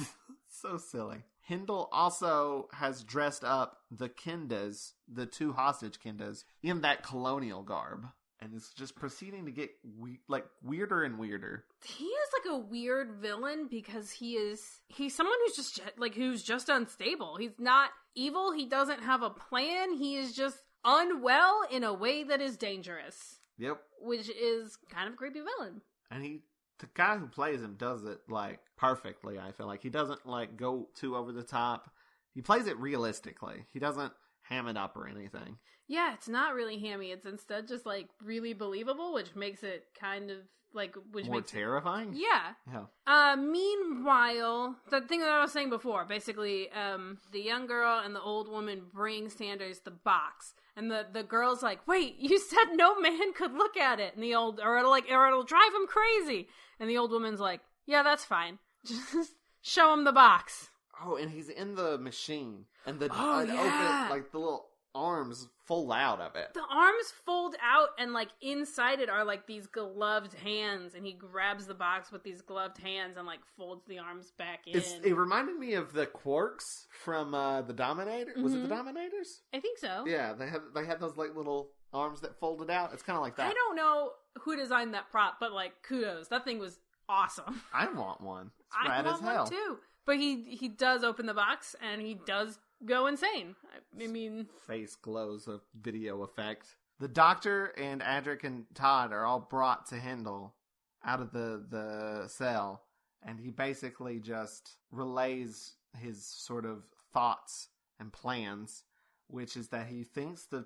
So silly. Hindle also has dressed up the Kindas, the two hostage Kindas, in that colonial garb. And is just proceeding to get weirder and weirder. He is like a weird villain because he's someone who's just unstable. He's not evil. He doesn't have a plan. He is just unwell in a way that is dangerous. Yep. Which is kind of a creepy villain. And the guy who plays him does it, like, perfectly, I feel like. He doesn't, like, go too over the top. He plays it realistically. He doesn't ham it up or anything. Yeah, it's not really hammy. It's instead just, like, really believable, which makes it kind of, like... More terrifying? Yeah. Meanwhile, the thing that I was saying before, basically, the young girl and the old woman bring Sanders the box. And the girl's like, wait, you said no man could look at it. And or it'll drive him crazy. And the old woman's like, yeah, that's fine. Just show him the box. Oh, and he's in the machine. And the yeah. open, the little arms fold out of it. The arms fold out and, like, inside it are, like, these gloved hands. And he grabs the box with these gloved hands and, like, folds the arms back in. It reminded me of the Quarks from the Dominator. Mm-hmm. Was it the Dominators? I think so. Yeah, they had those, like, little arms that folded out. It's kind of like that. I don't know who designed that prop, but, like, kudos. That thing was awesome. I want one. It's rad as hell. I want one, too. But he does open the box, and he does go insane. I mean... Face glows, a video effect. The doctor and Adric and Todd are all brought to Hindle out of the cell, and he basically just relays his sort of thoughts and plans, which is that he thinks the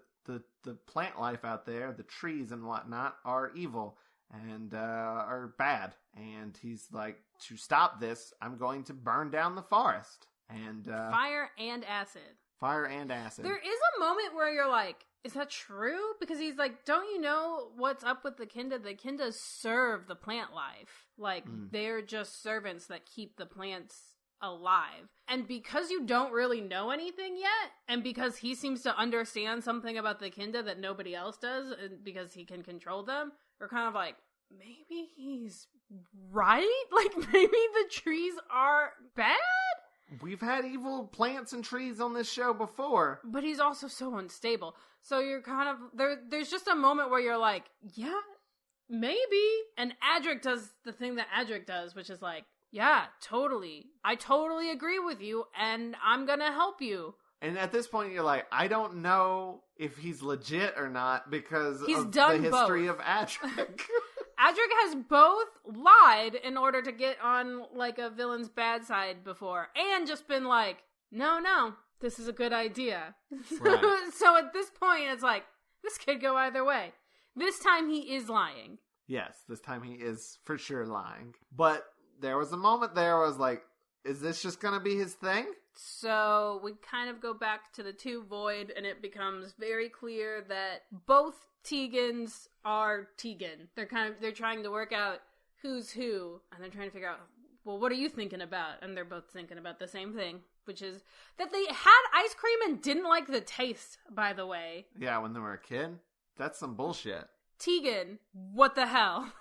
plant life out there, the trees and whatnot, are evil and are bad. And he's like, to stop this, I'm going to burn down the forest. And fire and acid. Fire and acid. There is a moment where you're like, is that true? Because he's like, don't you know what's up with the Kinda? The Kindas serve the plant life. Like, they're just servants that keep the plants alive. And because you don't really know anything yet, and because he seems to understand something about the Kinda that nobody else does, and because he can control them, you're kind of like, maybe he's right? Like, maybe the trees are bad? We've had evil plants and trees on this show before. But he's also so unstable. So you're kind of... There's just a moment where you're like, yeah, maybe. And Adric does the thing that Adric does, which is like, yeah, totally. I totally agree with you, and I'm gonna help you. And at this point, you're like, I don't know if he's legit or not because he's of done the history both. of Adric. Adric has both lied in order to get on, like, a villain's bad side before, and just been like, no, this is a good idea. Right. So at this point, it's like, this could go either way. This time he is lying. Yes, this time he is for sure lying. But there was a moment there where I was like, is this just going to be his thing? So we kind of go back to the two Void, and it becomes very clear that both Tegans are Tegan. They're trying to work out who's who, and they're trying to figure out, well, what are you thinking about? And they're both thinking about the same thing, which is that they had ice cream and didn't like the taste, by the way. Yeah, when they were a kid? That's some bullshit. Tegan, what the hell?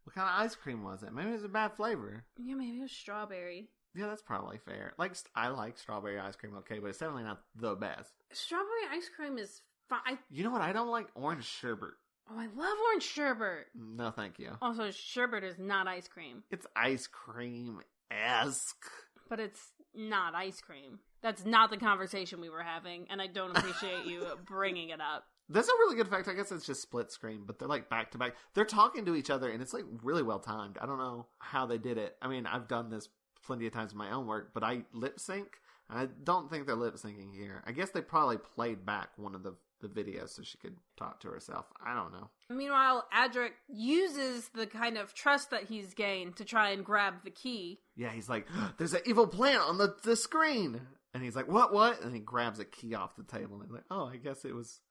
What kind of ice cream was it? Maybe it was a bad flavor. Yeah, maybe it was strawberry. Yeah, that's probably fair. Like, I like strawberry ice cream, okay, but it's definitely not the best. Strawberry ice cream is fine. You know what? I don't like orange sherbet. Oh, I love orange sherbet. No, thank you. Also, sherbet is not ice cream. It's ice cream-esque. But it's not ice cream. That's not the conversation we were having, and I don't appreciate you bringing it up. That's a really good fact. I guess it's just split screen, but they're like back to back. They're talking to each other, and it's like really well timed. I don't know how they did it. I mean, I've done this plenty of times in my own work, but I lip sync. I don't think they're lip syncing here. I guess they probably played back one of the videos so she could talk to herself. I don't know. Meanwhile, Adric uses the kind of trust that he's gained to try and grab the key. Yeah, he's like, there's an evil plant on the screen. And he's like, what? And he grabs a key off the table. And he's like, oh, I guess it was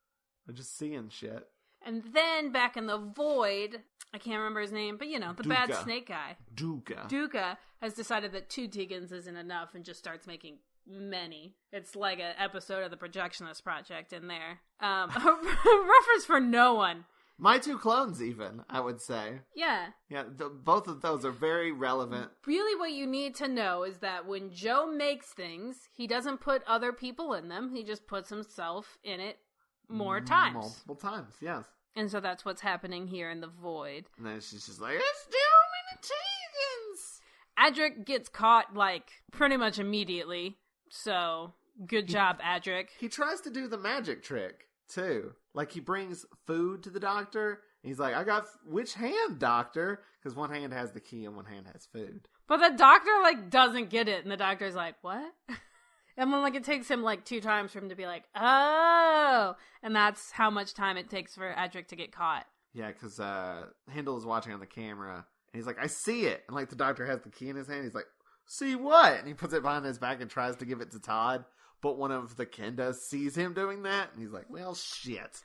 just seeing shit. And then back in the void, I can't remember his name, but you know, the bad snake guy. Duca has decided that 2 Tegans isn't enough and just starts making many. It's like an episode of the Projectionist Project in there. A reference for no one. My 2 clones, even, I would say. Yeah. Yeah, both of those are very relevant. Really what you need to know is that when Joe makes things, he doesn't put other people in them. He just puts himself in it more times. Multiple times, yes. And so that's what's happening here in the void. And then she's just like, it's too many Tegans! Adric gets caught, like, pretty much immediately. So, good job, Adric. He tries to do the magic trick, too. Like, he brings food to the doctor. And he's like, I got which hand, doctor? Because one hand has the key and one hand has food. But the doctor, like, doesn't get it. And the doctor's like, what? And then, like, it takes him, like, 2 times for him to be like, oh. And that's how much time it takes for Adric to get caught. Yeah, because Hindle is watching on the camera. And he's like, I see it. And, like, the doctor has the key in his hand. He's like, see what? And he puts it behind his back and tries to give it to Todd. But one of the Kindas sees him doing that. And he's like, well, shit.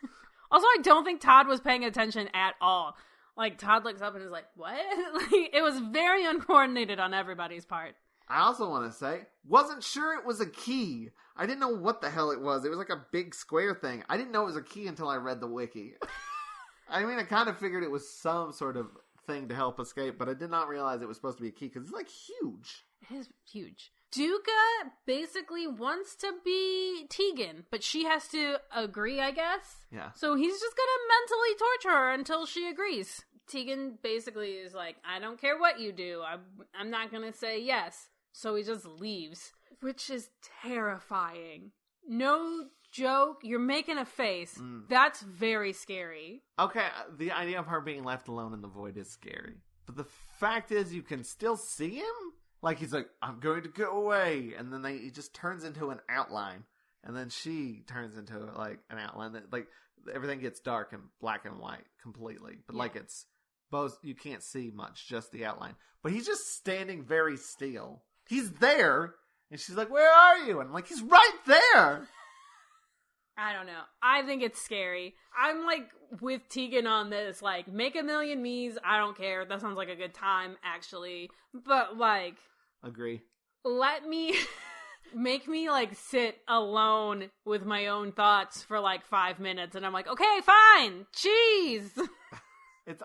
Also, I don't think Todd was paying attention at all. Like, Todd looks up and is like, what? Like, it was very uncoordinated on everybody's part. I also want to say, wasn't sure it was a key. I didn't know what the hell it was. It was like a big square thing. I didn't know it was a key until I read the wiki. I mean, I kind of figured it was some sort of thing to help escape, but I did not realize it was supposed to be a key, because it's, like, huge. It is huge. Duca basically wants to be Tegan, but she has to agree, I guess. Yeah. So he's just gonna mentally torture her until she agrees. Tegan basically is like, I don't care what you do. I'm not gonna say yes. So he just leaves, which is terrifying. No joke. You're making a face. That's very scary. Okay, the idea of her being left alone in the void is scary. But the fact is, you can still see him? Like, he's like, I'm going to go away. And then he just turns into an outline. And then she turns into, like, an outline that, like, everything gets dark and black and white completely. But, like, it's both, you can't see much, just the outline. But he's just standing very still. He's there. And she's like, where are you? And I'm like, he's right there. I don't know. I think it's scary. I'm, like, with Tegan on this. Like, make a million me's. I don't care. That sounds like a good time, actually. But, like... Agree. Let me... make me, like, sit alone with my own thoughts for, like, 5 minutes. And I'm like, okay, fine. Jeez.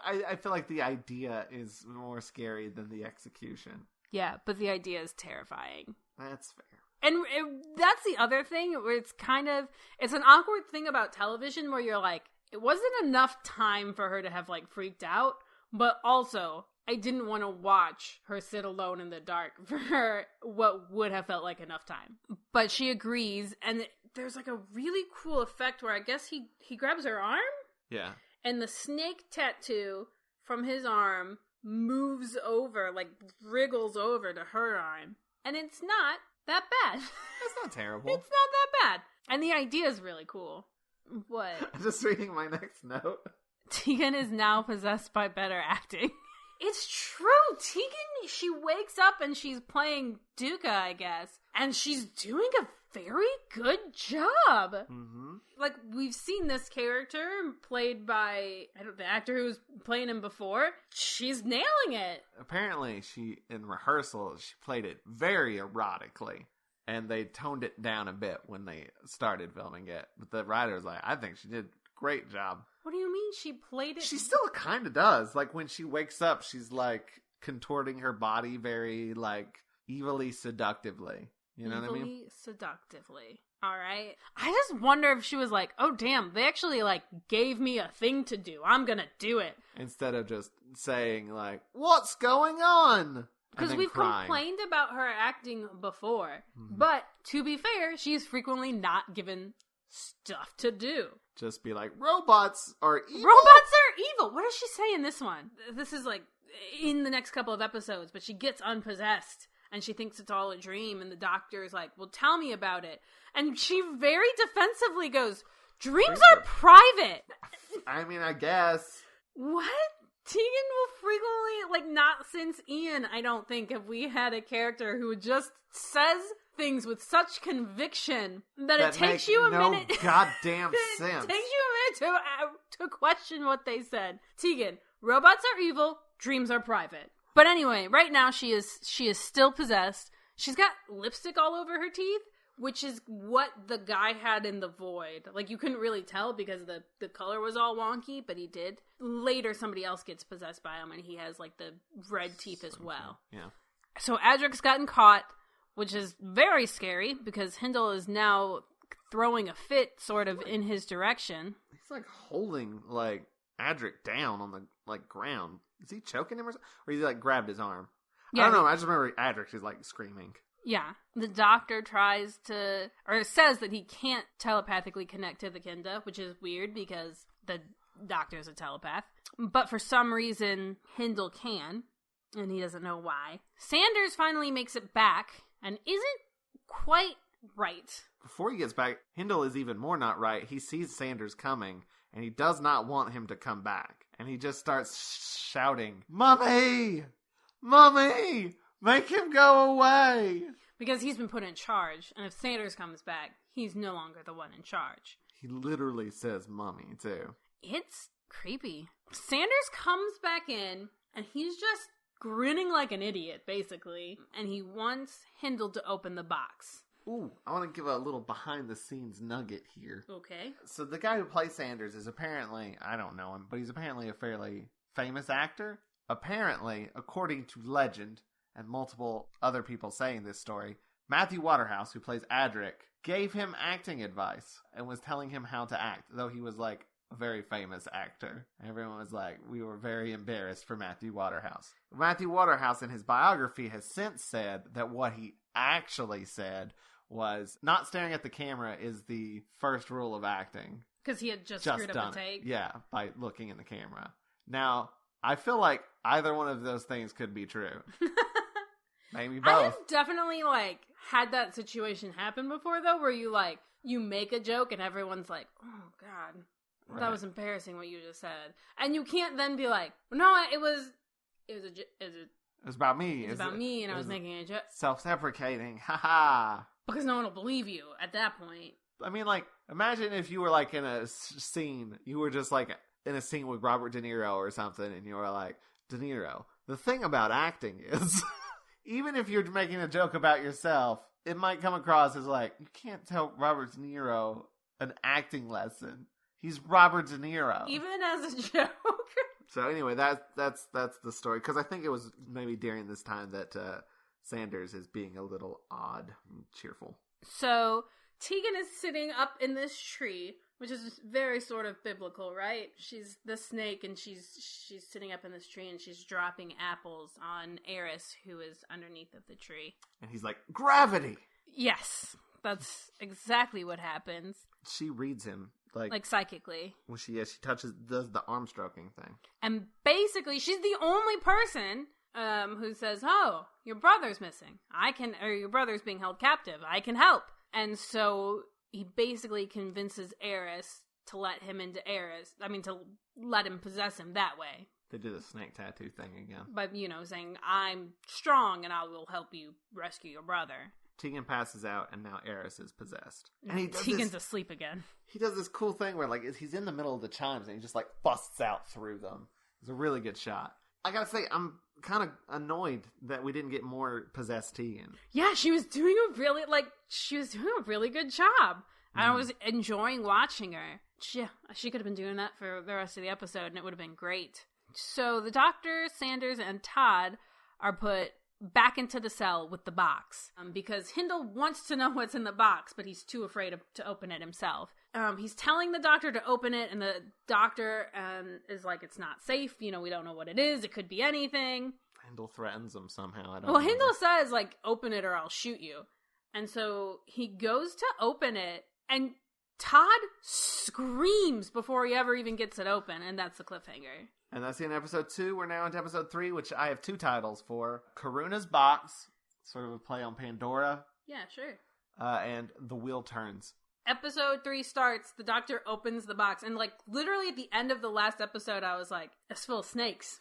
I feel like the idea is more scary than the execution. Yeah, but the idea is terrifying. That's fair. And that's the other thing, where it's kind of, it's an awkward thing about television where you're like, it wasn't enough time for her to have, like, freaked out, but also, I didn't want to watch her sit alone in the dark for what would have felt like enough time. But she agrees, and there's, like, a really cool effect where I guess he grabs her arm? Yeah. And the snake tattoo from his arm moves over, like, wriggles over to her arm. And it's not that bad. It's not terrible. It's not that bad. And the idea is really cool. What? I'm just reading my next note. Tegan is now possessed by better acting. It's true. Tegan, she wakes up and she's playing Duca, I guess. And she's doing a very good job. Mm-hmm. Like, we've seen this character played by the actor who was playing him before. She's nailing it. Apparently, in rehearsal, she played it very erotically. And they toned it down a bit when they started filming it. But the writer's like, I think she did a great job. What do you mean she played it? She still kind of does. Like, when she wakes up, she's, like, contorting her body very, like, evilly seductively. You know what I mean? Evilly seductively. All right. I just wonder if she was like, oh, damn, they actually, like, gave me a thing to do. I'm gonna do it. Instead of just saying, like, what's going on? Because we've complained about her acting before. But, to be fair, she's frequently not given stuff to do. Just be like, robots are evil. Robots are evil. What does she say in this one? This is, like, in the next couple of episodes, but she gets unpossessed. And she thinks it's all a dream, and the doctor is like, well, tell me about it. And she very defensively goes, dreams are private. I mean, I guess. What? Tegan will frequently, like, not since Ian, I don't think, have we had a character who just says things with such conviction that it takes you a minute. Goddamn sense. It takes you a minute to question what they said. Tegan, robots are evil, dreams are private. But anyway, right now she is still possessed. She's got lipstick all over her teeth, which is what the guy had in the void. Like, you couldn't really tell because the color was all wonky, but he did. Later, somebody else gets possessed by him, and he has, like, the red teeth as well. Yeah. So Adric's gotten caught, which is very scary because Hindle is now throwing a fit sort of in his direction. He's, like, holding, like, Adric down on the, like, ground. Is he choking him or something? Or he, like, grabbed his arm? Yeah, I don't know. I just remember Adric is, like, screaming. Yeah. The doctor tries to, or says that he can't telepathically connect to the Kinda, which is weird because the doctor's a telepath. But for some reason, Hindle can, and he doesn't know why. Sanders finally makes it back and isn't quite right. Before he gets back, Hindle is even more not right. He sees Sanders coming, and he does not want him to come back. And he just starts shouting, Mummy! Mummy! Make him go away! Because he's been put in charge, and if Sanders comes back, he's no longer the one in charge. He literally says Mummy, too. It's creepy. Sanders comes back in, and he's just grinning like an idiot, basically. And he wants Hindle to open the box. Ooh, I want to give a little behind-the-scenes nugget here. Okay. So the guy who plays Sanders is apparently, I don't know him, but he's apparently a fairly famous actor. Apparently, according to legend, and multiple other people saying this story, Matthew Waterhouse, who plays Adric, gave him acting advice and was telling him how to act, though he was, like, a very famous actor. Everyone was like, we were very embarrassed for Matthew Waterhouse. Matthew Waterhouse, in his biography, has since said that what he actually said was not staring at the camera is the first rule of acting. Because he had just screwed up a take? Yeah, by looking in the camera. Now, I feel like either one of those things could be true. Maybe both. I have definitely, like, had that situation happen before, though, where you, like, you make a joke and everyone's like, oh, God, Right. That was embarrassing what you just said. And you can't then be like, no, it was about me. It's about me, and I was making a joke. Self-deprecating. Ha-ha. Because no one will believe you at that point. I mean, like, imagine if you were, like, in a scene, you were just, like, in a scene with Robert De Niro or something, and you were like, De Niro, the thing about acting is, even if you're making a joke about yourself, it might come across as, like, you can't tell Robert De Niro an acting lesson. He's Robert De Niro. Even as a joke. So anyway, that's the story. Because I think it was maybe during this time that Sanders is being a little odd and cheerful. So Tegan is sitting up in this tree, which is very sort of biblical, right? She's the snake, and she's sitting up in this tree, and she's dropping apples on Eris, who is underneath of the tree. And he's like, gravity! Yes, that's exactly what happens. She reads him. Like psychically. Well, she does the arm stroking thing. And basically, she's the only person who says, oh, your brother's missing. Or your brother's being held captive. I can help. And so he basically convinces Eris to let him into Eris. I mean, to let him possess him that way. They did a snake tattoo thing again. But, saying, I'm strong and I will help you rescue your brother. Tegan passes out, and now Eris is possessed. And Tegan's asleep again. He does this cool thing where, like, he's in the middle of the chimes, and he just, like, busts out through them. It's a really good shot. I gotta say, I'm kind of annoyed that we didn't get more possessed Tegan. Yeah, she was doing a really good job. I was enjoying watching her. She could have been doing that for the rest of the episode, and it would have been great. So the Doctor, Sanders, and Todd are put back into the cell with the box because Hindle wants to know what's in the box, but he's too afraid to open it himself. He's telling the doctor to open it, and the doctor is like, it's not safe. We don't know what it is. It could be anything. Hindle threatens him somehow. I don't Well, remember. Hindle says, like, open it or I'll shoot you. And so he goes to open it, and Todd screams before he ever even gets it open, and that's the cliffhanger. And that's the end of episode 2. We're now into episode 3, which I have 2 titles for. Karuna's Box, sort of a play on Pandora. Yeah, sure. And The Wheel Turns. Episode 3 starts, the doctor opens the box, and, like, literally at the end of the last episode, I was like, it's full of snakes.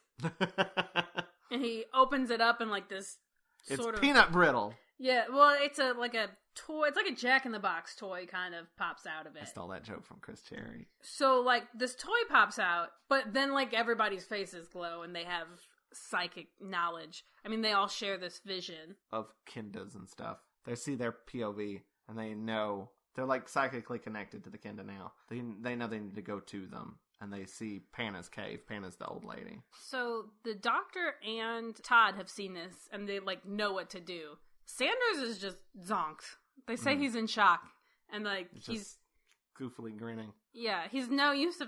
And he opens it up, and, like, this sort of... peanut brittle. Yeah, well, it's like a toy. It's like a Jack-in-the-Box toy kind of pops out of it. I stole that joke from Chris Cherry. So, like, this toy pops out, but then, like, everybody's faces glow and they have psychic knowledge. I mean, they all share this vision. Of Kindas and stuff. They see their POV, and they know... They're, like, psychically connected to the Kinda now. They know they need to go to them. And they see Panna's cave. Panna's the old lady. So, the doctor and Todd have seen this, and they, like, know what to do. Sanders is just zonked. They say he's in shock. And, like, he's... goofily grinning. Yeah, he's no use to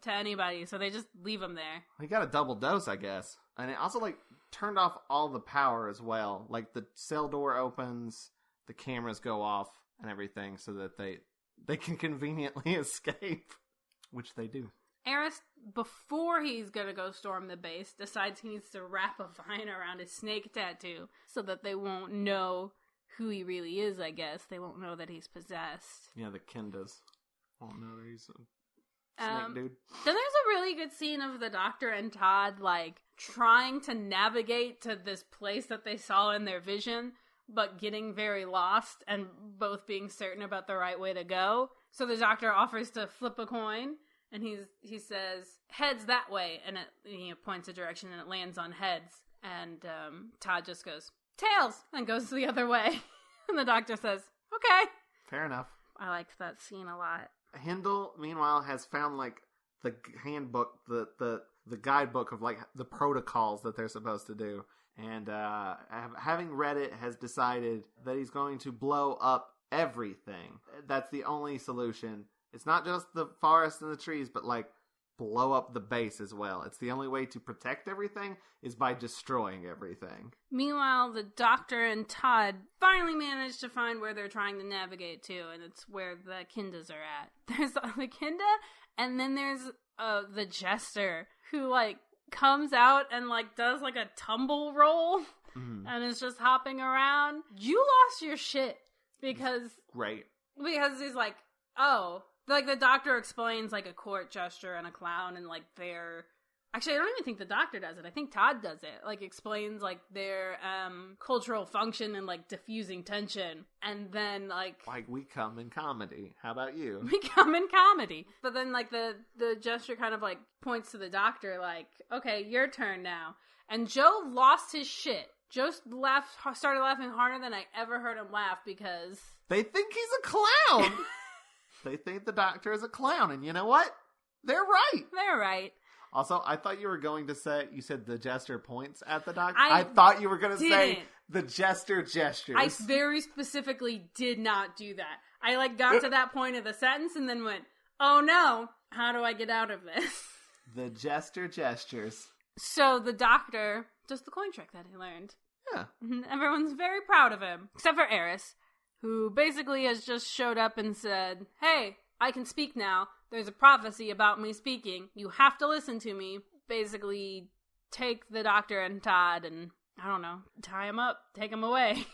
anybody, so they just leave him there. He got a double dose, I guess. And it also, like, turned off all the power as well. Like, the cell door opens, the cameras go off, and everything, so that they can conveniently escape. Which they do. Eris, before he's gonna go storm the base, decides he needs to wrap a vine around his snake tattoo so that they won't know who he really is, I guess. They won't know that he's possessed. Yeah, the Kindas won't know that he's a snake dude. Then there's a really good scene of the doctor and Todd, like, trying to navigate to this place that they saw in their vision, but getting very lost and both being certain about the right way to go. So the doctor offers to flip a coin. And he says, heads that way, and he points a direction, and it lands on heads. And Todd just goes, tails, and goes the other way. And the doctor says, okay. Fair enough. I liked that scene a lot. Hindle, meanwhile, has found, like, the handbook, the guidebook of, like, the protocols that they're supposed to do. And having read it, has decided that he's going to blow up everything. That's the only solution. It's not just the forest and the trees, but, like, blow up the base as well. It's the only way to protect everything is by destroying everything. Meanwhile, the doctor and Todd finally manage to find where they're trying to navigate to, and it's where the Kindas are at. There's the Kinda, and then there's the jester, who, like, comes out and, like, does, like, a tumble roll, and is just hopping around. You lost your shit, because... Great. Because he's like, oh... Like, the doctor explains, like, a court gesture and a clown and, like, their... Actually, I don't even think the doctor does it. I think Todd does it. Like, explains, like, their cultural function and, like, diffusing tension. And then, like... Like, we come in comedy. How about you? We come in comedy. But then, like, the gesture kind of, like, points to the doctor, like, okay, your turn now. And Joe lost his shit. Joe started laughing harder than I ever heard him laugh because... They think he's a clown! They think the doctor is a clown, and you know what? They're right. They're right. Also, I thought you were going to say, you said the jester points at the doctor. I thought you were going to say the jester gestures. I very specifically did not do that. I, like, got to that point of the sentence and then went, oh no, how do I get out of this? The jester gestures. So the doctor does the coin trick that he learned. Yeah. Everyone's very proud of him, except for Eris, who basically has just showed up and said, hey, I can speak now. There's a prophecy about me speaking. You have to listen to me. Basically, take the doctor and Todd and, I don't know, tie him up, take him away,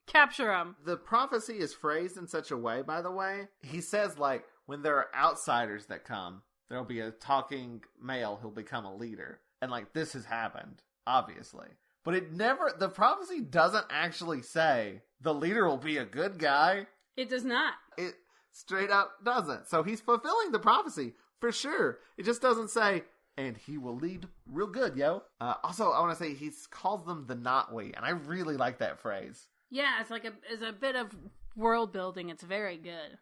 capture him. The prophecy is phrased in such a way, by the way. He says, like, when there are outsiders that come, there'll be a talking male who'll become a leader. And, like, this has happened, obviously. But the prophecy doesn't actually say the leader will be a good guy. It does not. It straight up doesn't. So he's fulfilling the prophecy, for sure. It just doesn't say, and he will lead real good, yo. Also, I want to say he calls them the not we, and I really like that phrase. Yeah, it's like it's a bit of world building. It's very good.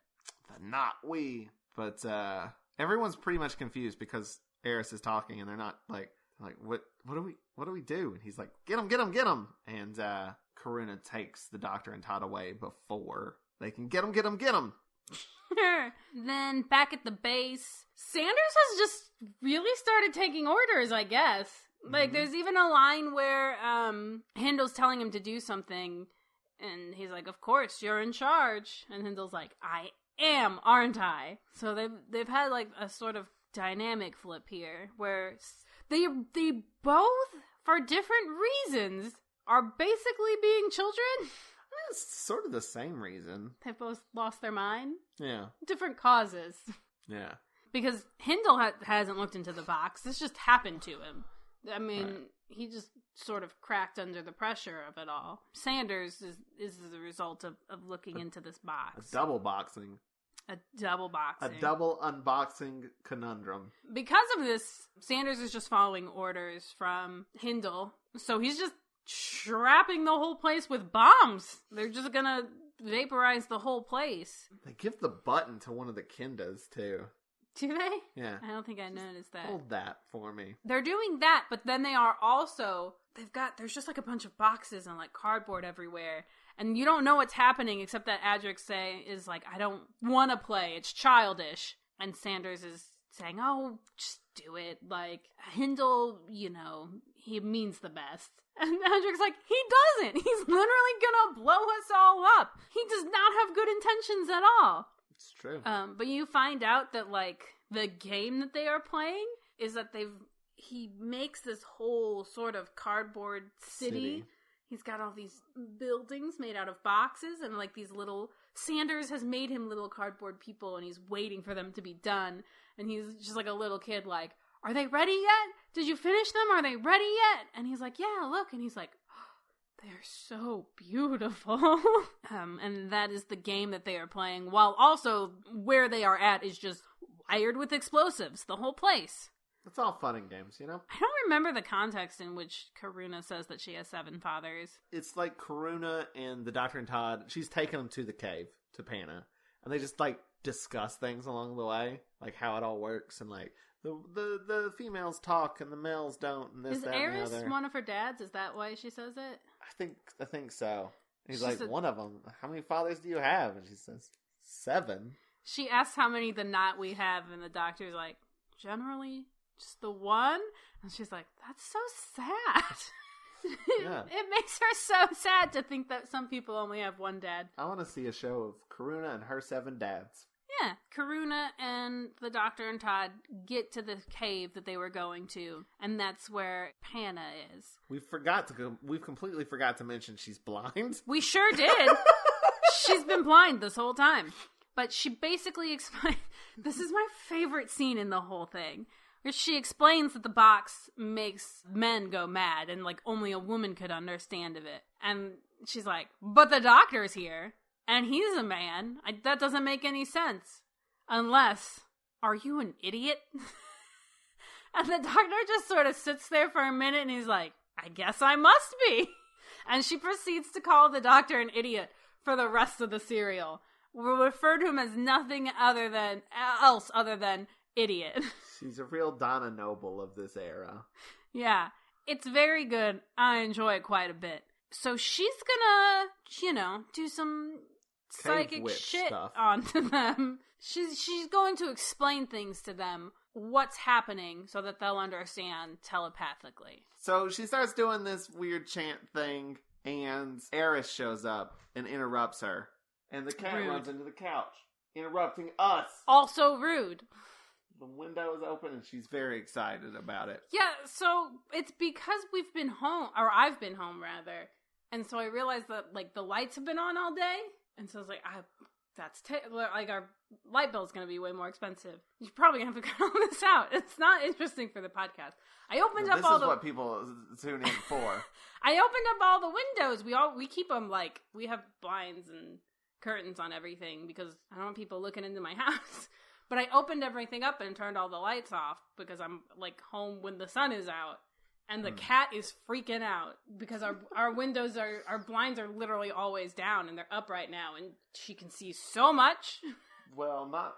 The not we. But everyone's pretty much confused because Eris is talking, and they're not, like, Like, what do we do? And he's like, get him. And Karuna takes the Doctor and Todd away before they can get him. Then back at the base, Sanders has just really started taking orders, I guess. Like, there's even a line where Hindel's telling him to do something, and he's like, of course, you're in charge. And Hindel's like, I am, aren't I? So they've had, like, a sort of dynamic flip here, where they both, for different reasons, are basically being children. It's sort of the same reason. They've both lost their mind. Yeah. Different causes. Yeah. Because Hindle hasn't looked into the box. This just happened to him. I mean, Right. He just sort of cracked under the pressure of it all. Sanders is the result of looking into this box. A double boxing. A double boxing. A double unboxing conundrum. Because of this, Sanders is just following orders from Hindle. So he's just trapping the whole place with bombs. They're just gonna vaporize the whole place. They give the button to one of the Kindas, too. Do they? Yeah. I don't think I noticed that. Hold that for me. They're doing that, but then they are also, there's just like a bunch of boxes and like cardboard everywhere. And you don't know what's happening except that Adric's is like, I don't want to play. It's childish. And Sanders is saying, oh, just do it. Like, Hindle, he means the best. And Adric's like, he doesn't. He's literally gonna blow us all up. He does not have good intentions at all. It's true. But you find out that, like, the game that they are playing is that he makes this whole sort of cardboard city. He's got all these buildings made out of boxes and, like, these little... Sanders has made him little cardboard people, and he's waiting for them to be done. And he's just like a little kid, like, are they ready yet? Did you finish them? Are they ready yet? And he's like, yeah, look. And he's like... They're so beautiful. And that is the game that they are playing, while also where they are at is just wired with explosives, the whole place. It's all fun and games, I don't remember the context in which Karuna says that she has 7 fathers. It's like Karuna and the Doctor and Todd, she's taking them to the cave, to Pana, and they just, like, discuss things along the way, like how it all works, and, like, the females talk and the males don't, and this, is that, Eris and the other. one of her dads? Is that why she says it? I think so. He's She like, said- one of them. How many fathers do you have? And she says, 7. She asks how many the knot we have, and the doctor's like, generally, just the one? And she's like, that's so sad. Yeah. It makes her so sad to think that some people only have one dad. I want to see a show of Karuna and her 7 dads. Yeah, Karuna and the Doctor and Todd get to the cave that they were going to, and that's where Pana is. We've completely forgot to mention she's blind. We sure did. She's been blind this whole time. But she basically explains... This is my favorite scene in the whole thing. Where she explains that the box makes men go mad, and, like, only a woman could understand of it. And she's like, but the Doctor's here. And he's a man. That doesn't make any sense. Unless, are you an idiot? And the Doctor just sort of sits there for a minute and he's like, I guess I must be. And she proceeds to call the Doctor an idiot for the rest of the serial. We'll refer to him as nothing other than idiot. She's a real Donna Noble of this era. Yeah, it's very good. I enjoy it quite a bit. So she's gonna, do some psychic witch shit stuff onto them. She's going to explain things to them, what's happening, so that they'll understand telepathically. So she starts doing this weird chant thing, and Eris shows up and interrupts her. And the cat Rude. runs into the couch, interrupting us. Also rude. The window is open, and she's very excited about it. Yeah, so it's because we've been home, or I've been home, rather. And so I realized that, like, the lights have been on all day. And so I was like, like, our light bill's going to be way more expensive. You're probably going to have to cut all this out. It's not interesting for the podcast. I opened up This all is the... what people tune in for. I opened up all the windows. We keep them, like, we have blinds and curtains on everything because I don't want people looking into my house. But I opened everything up and turned all the lights off because I'm, like, home when the sun is out. And the cat is freaking out because our windows our blinds are literally always down and they're up right now. And she can see so much. Well, not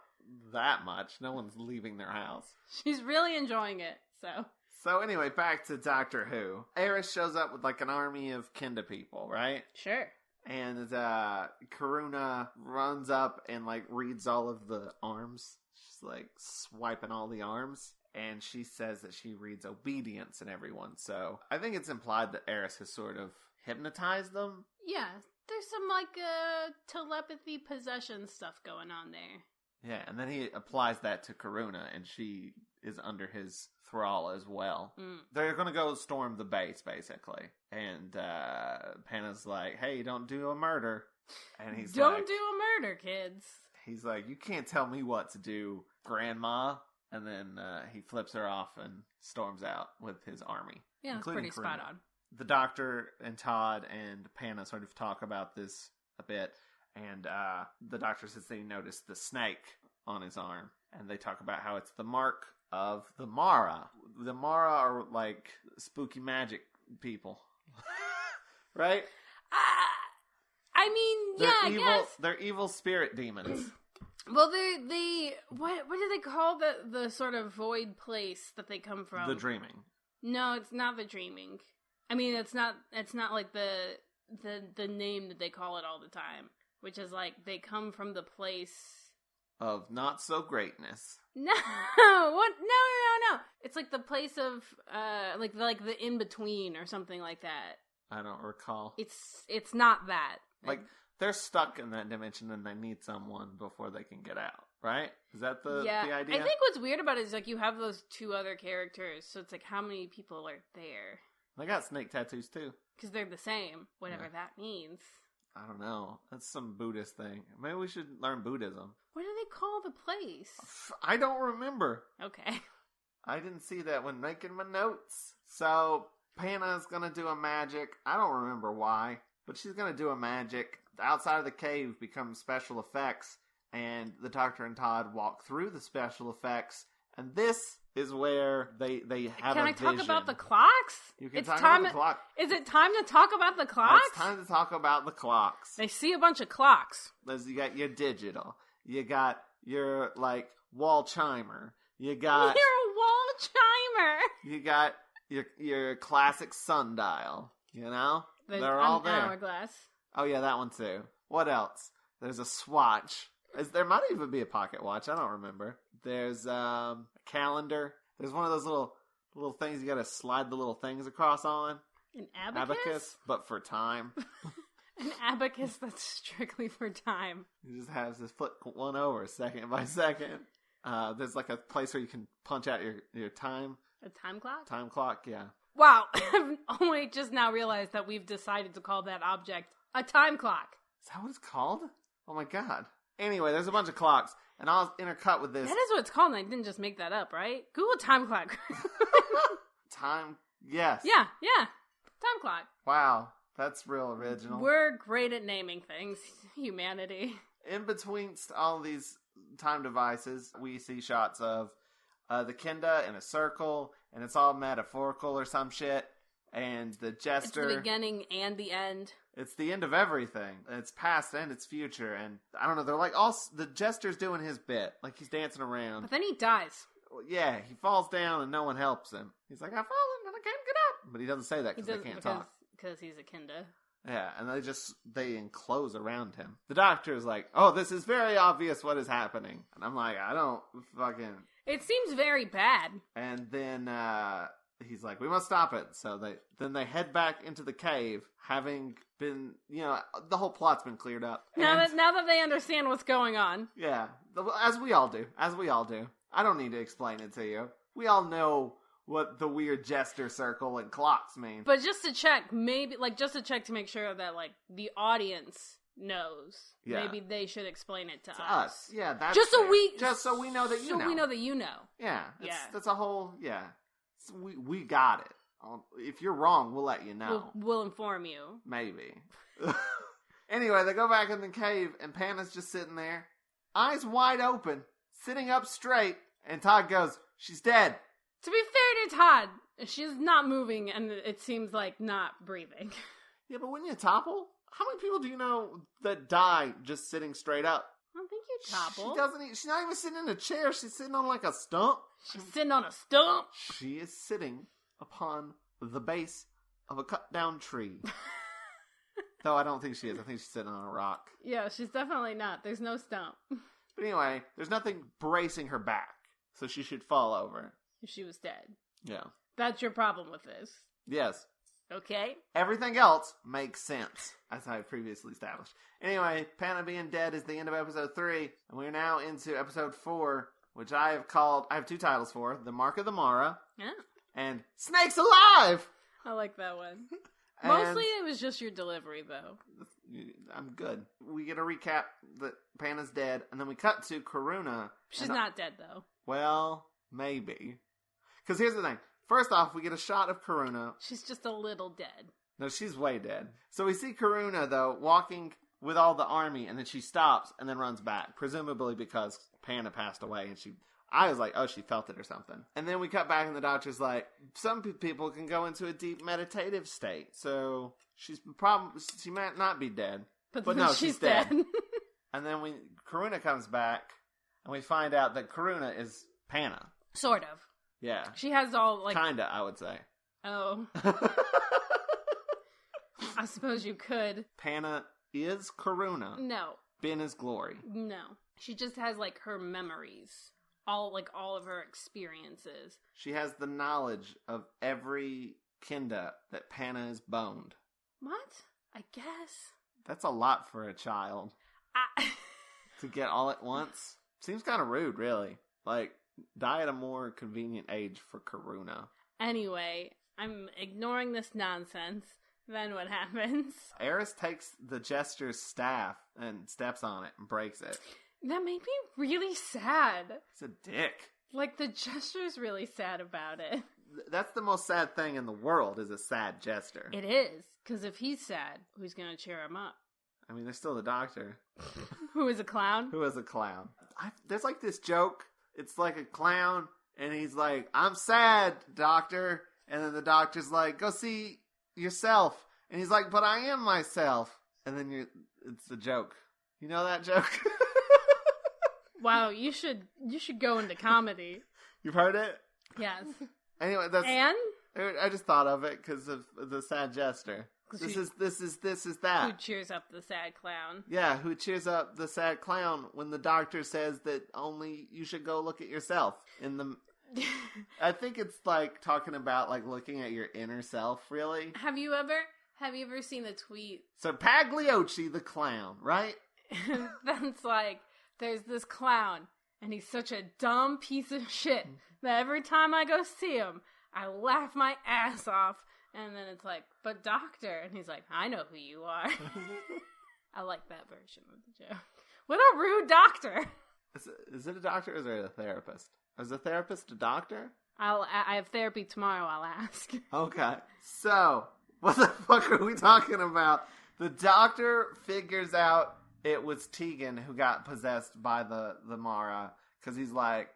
that much. No one's leaving their house. She's really enjoying it, so. So anyway, back to Doctor Who. Eris shows up with like an army of Kinda people, right? Sure. And Karuna runs up and like reads all of the arms. She's like swiping all the arms. And she says that she reads obedience in everyone. So I think it's implied that Eris has sort of hypnotized them. Yeah, there's some like telepathy possession stuff going on there. Yeah, and then he applies that to Karuna, and she is under his thrall as well. They're going to go storm the base, basically. And Panna's like, hey, don't do a murder. And he's Don't like, do a murder, kids. He's like, you can't tell me what to do, Grandma. And then he flips her off and storms out with his army. Yeah, that's pretty spot on. The Doctor and Todd and Panna sort of talk about this a bit. And the Doctor says they noticed the snake on his arm. And they talk about how it's the mark of the Mara. The Mara are like spooky magic people. Right? I mean, I guess. They're evil spirit demons. Well, they what do they call the sort of void place that they come from? The dreaming. No, it's not the dreaming. I mean, it's not like the name that they call it all the time, which is like they come from the place of not so greatness. No, what? No. It's like the place of like the in between or something like that. I don't recall. It's not that. Like they're stuck in that dimension and they need someone before they can get out, right? Is that the idea? I think what's weird about it is like you have those two other characters, so it's like how many people are there? They got snake tattoos too. Because they're the same, whatever that means. I don't know. That's some Buddhist thing. Maybe we should learn Buddhism. What do they call the place? I don't remember. Okay. I didn't see that when making my notes. So Panna's gonna do a magic. I don't remember why, but she's gonna do a magic. Outside of the cave becomes special effects, and the Doctor and Todd walk through the special effects, and this is where they have Can a I talk vision. about the clocks? You can talk about the clock. Is it time to talk about the clocks? It's time to talk about the clocks. They see a bunch of clocks. You got your digital. You got your, like, wall chimer. You got... You're a wall chimer! You got your classic sundial, you know? They're all there. Hourglass. Oh, yeah, that one too. What else? There's a swatch. There might even be a pocket watch. I don't remember. There's a calendar. There's one of those little things you gotta slide the little things across on. An abacus? But for time. An abacus that's strictly for time. You just have to flip one over second by second. There's like a place where you can punch out your time. A time clock? Time clock, yeah. Wow, I've only just now realized that we've decided to call that object a time clock. Is that what it's called? Oh my god. Anyway, there's a bunch of clocks, and I'll intercut with this. That is what it's called, and I didn't just make that up, right? Google time clock. Time, yes. Yeah, time clock. Wow, that's real original. We're great at naming things, humanity. In between all these time devices, we see shots of the Kinda in a circle, and it's all metaphorical or some shit. And the jester... It's the beginning and the end. It's the end of everything. It's past and it's future. And I don't know, they're like the jester's doing his bit. Like he's dancing around. But then he dies. Yeah, he falls down and no one helps him. He's like, I've fallen and I can't get up. But he doesn't say that because they can't talk. Because he's a Kinda. Yeah, and they enclose around him. The Doctor is like, oh, this is very obvious what is happening. And I'm like, I don't fucking... It seems very bad. And then he's like, we must stop it. So they head back into the cave, having been, the whole plot's been cleared up. Now that they understand what's going on. Yeah, as we all do. I don't need to explain it to you. We all know what the weird jester circle and clocks mean. But just to check, to make sure that, the audience knows. Yeah. Maybe they should explain it to us. Yeah, that's just fair. so just so we know that you know. So we know that you know. Yeah. That's a whole, we got it. If you're wrong, we'll let you know. We'll inform you. Maybe. Anyway, they go back in the cave, and Panna's just sitting there, eyes wide open, sitting up straight, and Todd goes, she's dead. To be fair to Todd, she's not moving, and it seems like not breathing. Yeah, but when you topple, how many people do you know that die just sitting straight up? I don't think could topple. She's not even sitting in a chair. She's sitting on like a stump. She's sitting on a stump. She is sitting upon the base of a cut down tree. Though I don't think she is. I think she's sitting on a rock. Yeah, she's definitely not. There's no stump. But anyway, there's nothing bracing her back, so she should fall over. If she was dead. Yeah. That's your problem with this. Yes. Okay. Everything else makes sense, as I previously established. Anyway, Panna being dead is the end of episode 3, and we're now into episode 4, which I have 2 titles for, The Mark of the Mara, and Snakes Alive! I like that one. And Mostly it was just your delivery, though. I'm good. We get a recap that Panna's dead, and then we cut to Karuna. She's not dead, though. Well, maybe. Because here's the thing. First off, we get a shot of Karuna. She's just a little dead. No, she's way dead. So we see Karuna, though, walking with all the army, and then she stops and then runs back. Presumably because Panna passed away, and I was like, oh, she felt it or something. And then we cut back, and the doctor's like, some people can go into a deep meditative state. So she might not be dead. But no, she's dead. And then Karuna comes back, and we find out that Karuna is Panna. Sort of. Yeah. She has all, like... Kinda, I would say. Oh. I suppose you could. Panna is Karuna. No. Ben is Glory. No. She just has, like, her memories. All of her experiences. She has the knowledge of every kinda that Panna is boned. What? I guess. That's a lot for a child. To get all at once. Seems kind of rude, really. Like, die at a more convenient age for Karuna. Anyway, I'm ignoring this nonsense. Then what happens? Eris takes the jester's staff and steps on it and breaks it. That made me really sad. He's a dick. Like, the jester's really sad about it. That's the most sad thing in the world, is a sad jester. It is. Because if he's sad, who's going to cheer him up? I mean, there's still the doctor. Who is a clown? Who is a clown. There's like this joke. It's like a clown, and he's like, I'm sad, doctor. And then the doctor's like, go see yourself. And he's like, but I am myself. And then it's a joke. You know that joke? Wow, you should go into comedy. You've heard it? Yes. Anyway, I just thought of it because of the sad jester. This is that. Who cheers up the sad clown? Yeah, who cheers up the sad clown when the doctor says that only you should go look at yourself in the. I think it's like talking about like looking at your inner self. Really. Have you ever seen the tweet? So Pagliocci the clown, right? That's like, there's this clown, and he's such a dumb piece of shit that every time I go see him, I laugh my ass off. And then it's like, but doctor. And he's like, I know who you are. I like that version of the joke. What a rude doctor. Is it a doctor or is it a therapist? Is a therapist a doctor? I have therapy tomorrow, I'll ask. Okay. So, what the fuck are we talking about? The doctor figures out it was Tegan who got possessed by the Mara. Because he's like,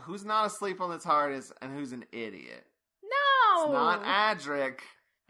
who's not asleep on the TARDIS and who's an idiot? No! It's not Adric.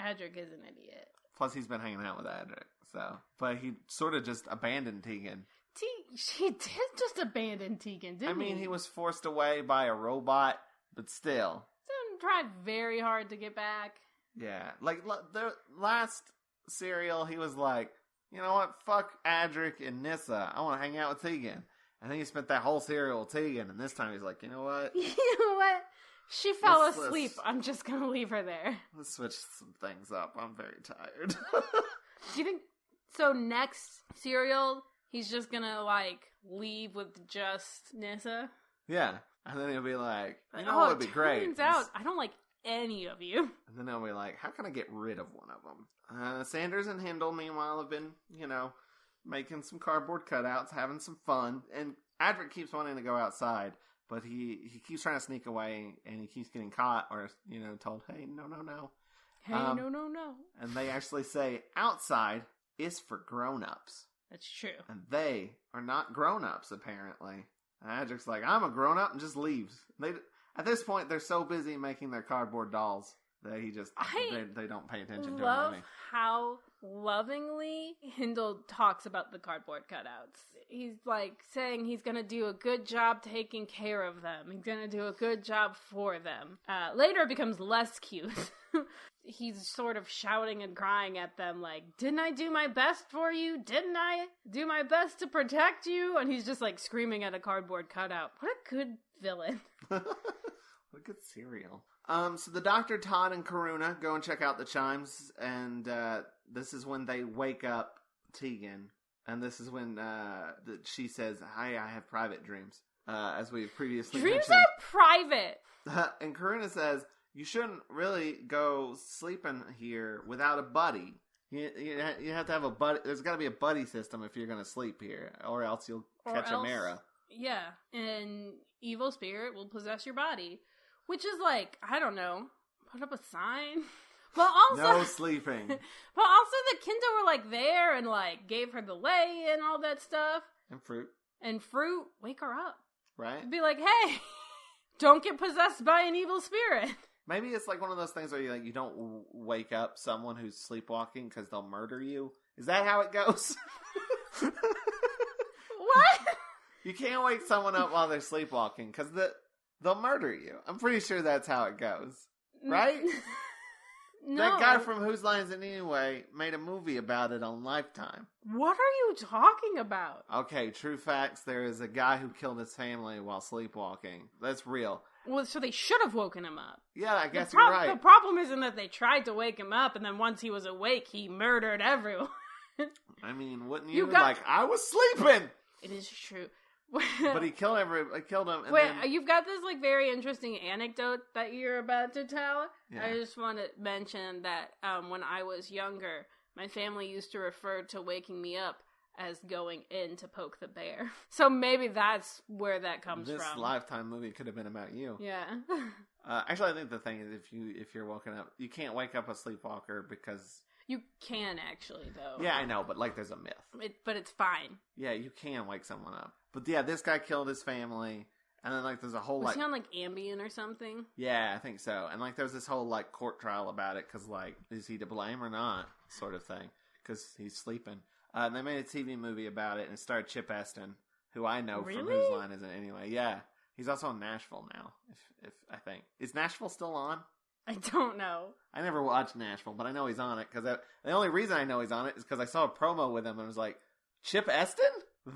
Adric is an idiot. Plus, he's been hanging out with Adric, so. But he sort of just abandoned Tegan. He did just abandon Tegan, didn't he? I mean, he was forced away by a robot, but still. Didn't try very hard to get back. Yeah. Like, the last serial, he was like, you know what? Fuck Adric and Nyssa. I want to hang out with Tegan. And then he spent that whole serial with Tegan, and this time he's like, you know what? You know what? She fell asleep. I'm just going to leave her there. Let's switch some things up. I'm very tired. Do you think... So next serial, he's just going to, like, leave with just Nyssa? Yeah. And then he'll be like, you know what would be great? Turns out, I don't like any of you. And then he'll be like, how can I get rid of one of them? Sanders and Hindle, meanwhile, have been, making some cardboard cutouts, having some fun. And Adric keeps wanting to go outside. But he keeps trying to sneak away, and he keeps getting caught or, told, hey, no. Hey, no. And they actually say, outside is for grown-ups. That's true. And they are not grown-ups, apparently. And Adric's like, I'm a grown-up, and just leaves. At this point, they're so busy making their cardboard dolls that he just, they don't pay attention to him. I love how lovingly, Hindle talks about the cardboard cutouts. He's like saying he's gonna do a good job taking care of them. He's gonna do a good job for them. Later it becomes less cute. He's sort of shouting and crying at them like, didn't I do my best for you? Didn't I do my best to protect you? And he's just like screaming at a cardboard cutout. What a good villain. What a good cereal. So the Doctor, Todd, and Karuna go and check out the chimes, and this is when they wake up Tegan, and this is when she says, "Hi, I have private dreams," as we previously Dreams mentioned. are private. And Karuna says, "You shouldn't really go sleeping here without a buddy. You have to have a buddy. There's got to be a buddy system if you're going to sleep here, or else you'll catch a Mara." Yeah, and evil spirit will possess your body. Which is like, I don't know, put up a sign. But also, no sleeping. But also the Kindle were like there and like gave her the lay and all that stuff. And fruit. And fruit, wake her up. Right? Be like, hey, don't get possessed by an evil spirit. Maybe it's like one of those things where you don't wake up someone who's sleepwalking because they'll murder you. Is that how it goes? What? You can't wake someone up while they're sleepwalking because they'll murder you. I'm pretty sure that's how it goes. Right? No. That guy from Whose Line Is It Anyway made a movie about it on Lifetime. What are you talking about? Okay, true facts. There is a guy who killed his family while sleepwalking. That's real. Well, so they should have woken him up. Yeah, I guess you're right. The problem isn't that they tried to wake him up, and then once he was awake, he murdered everyone. I mean, wouldn't you? Like, I was sleeping! It is true. But he killed him. And Wait, then... you've got this like very interesting anecdote that you're about to tell. Yeah. I just want to mention that when I was younger, my family used to refer to waking me up as going in to poke the bear. So maybe that's where that comes from. This Lifetime movie could have been about you. Yeah. Actually, I think the thing is, if you're woken up, you can't wake up a sleepwalker because... You can actually, though. Yeah, I know, but like there's a myth. But it's fine. Yeah, you can wake someone up. But yeah, this guy killed his family, and then like there's a whole Was like... he on like Ambien or something? Yeah, I think so. And like there's this whole like court trial about it, because like, is he to blame or not, sort of thing, because he's sleeping. And they made a TV movie about it, and it starred Chip Eston, who I know from Whose Line Is It Anyway. Yeah, he's also in Nashville now, if I think. Is Nashville still on? I don't know. I never watched Nashville, but I know he's on it, because the only reason I know he's on it is because I saw a promo with him, and I was like, Chip Eston?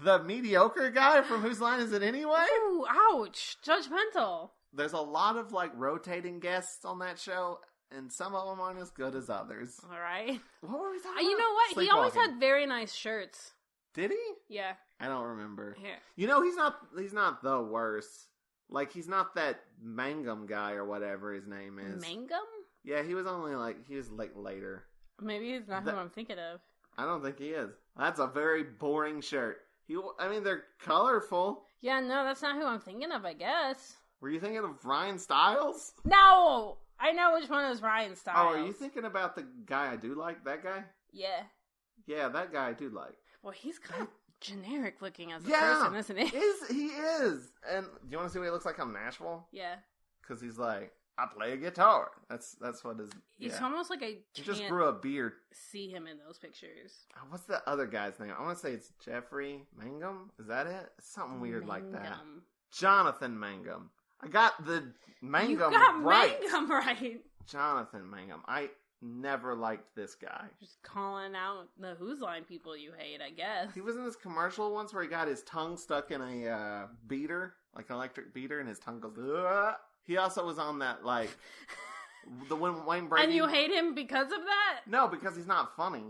The mediocre guy from Whose Line Is It Anyway? Ooh, ouch. Judgmental. There's a lot of like rotating guests on that show, and some of them aren't as good as others. All right. What were we talking about? You know what? He always had very nice shirts. Did he? Yeah. I don't remember. Yeah. You know, he's not the worst. Like, he's not that Mangum guy or whatever his name is. Mangum? Yeah, he was like later. Maybe he's not who I'm thinking of. I don't think he is. That's a very boring shirt. They're colorful. Yeah, no, that's not who I'm thinking of, I guess. Were you thinking of Ryan Stiles? No! I know which one is Ryan Stiles. Oh, are you thinking about the guy I do like? That guy? Yeah. Yeah, that guy I do like. Well, he's kind of generic looking as a person, isn't he? He is. And do you want to see what he looks like on Nashville? Yeah. Because he's like, I play a guitar. That's what his... He's yeah. almost like He just grew a beard. See him in those pictures. What's the other guy's name? I want to say it's Jeffrey Mangum. Is that it? Something weird like that. Jonathan Mangum. I got the Mangum You got right. Mangum right. Jonathan Mangum. I never liked this guy. Just calling out the Whose Line people you hate, I guess. He was in this commercial once where he got his tongue stuck in a beater, like an electric beater, and his tongue goes... Ugh. He also was on that, like... when Wayne Brady... And you hate him because of that? No, because he's not funny.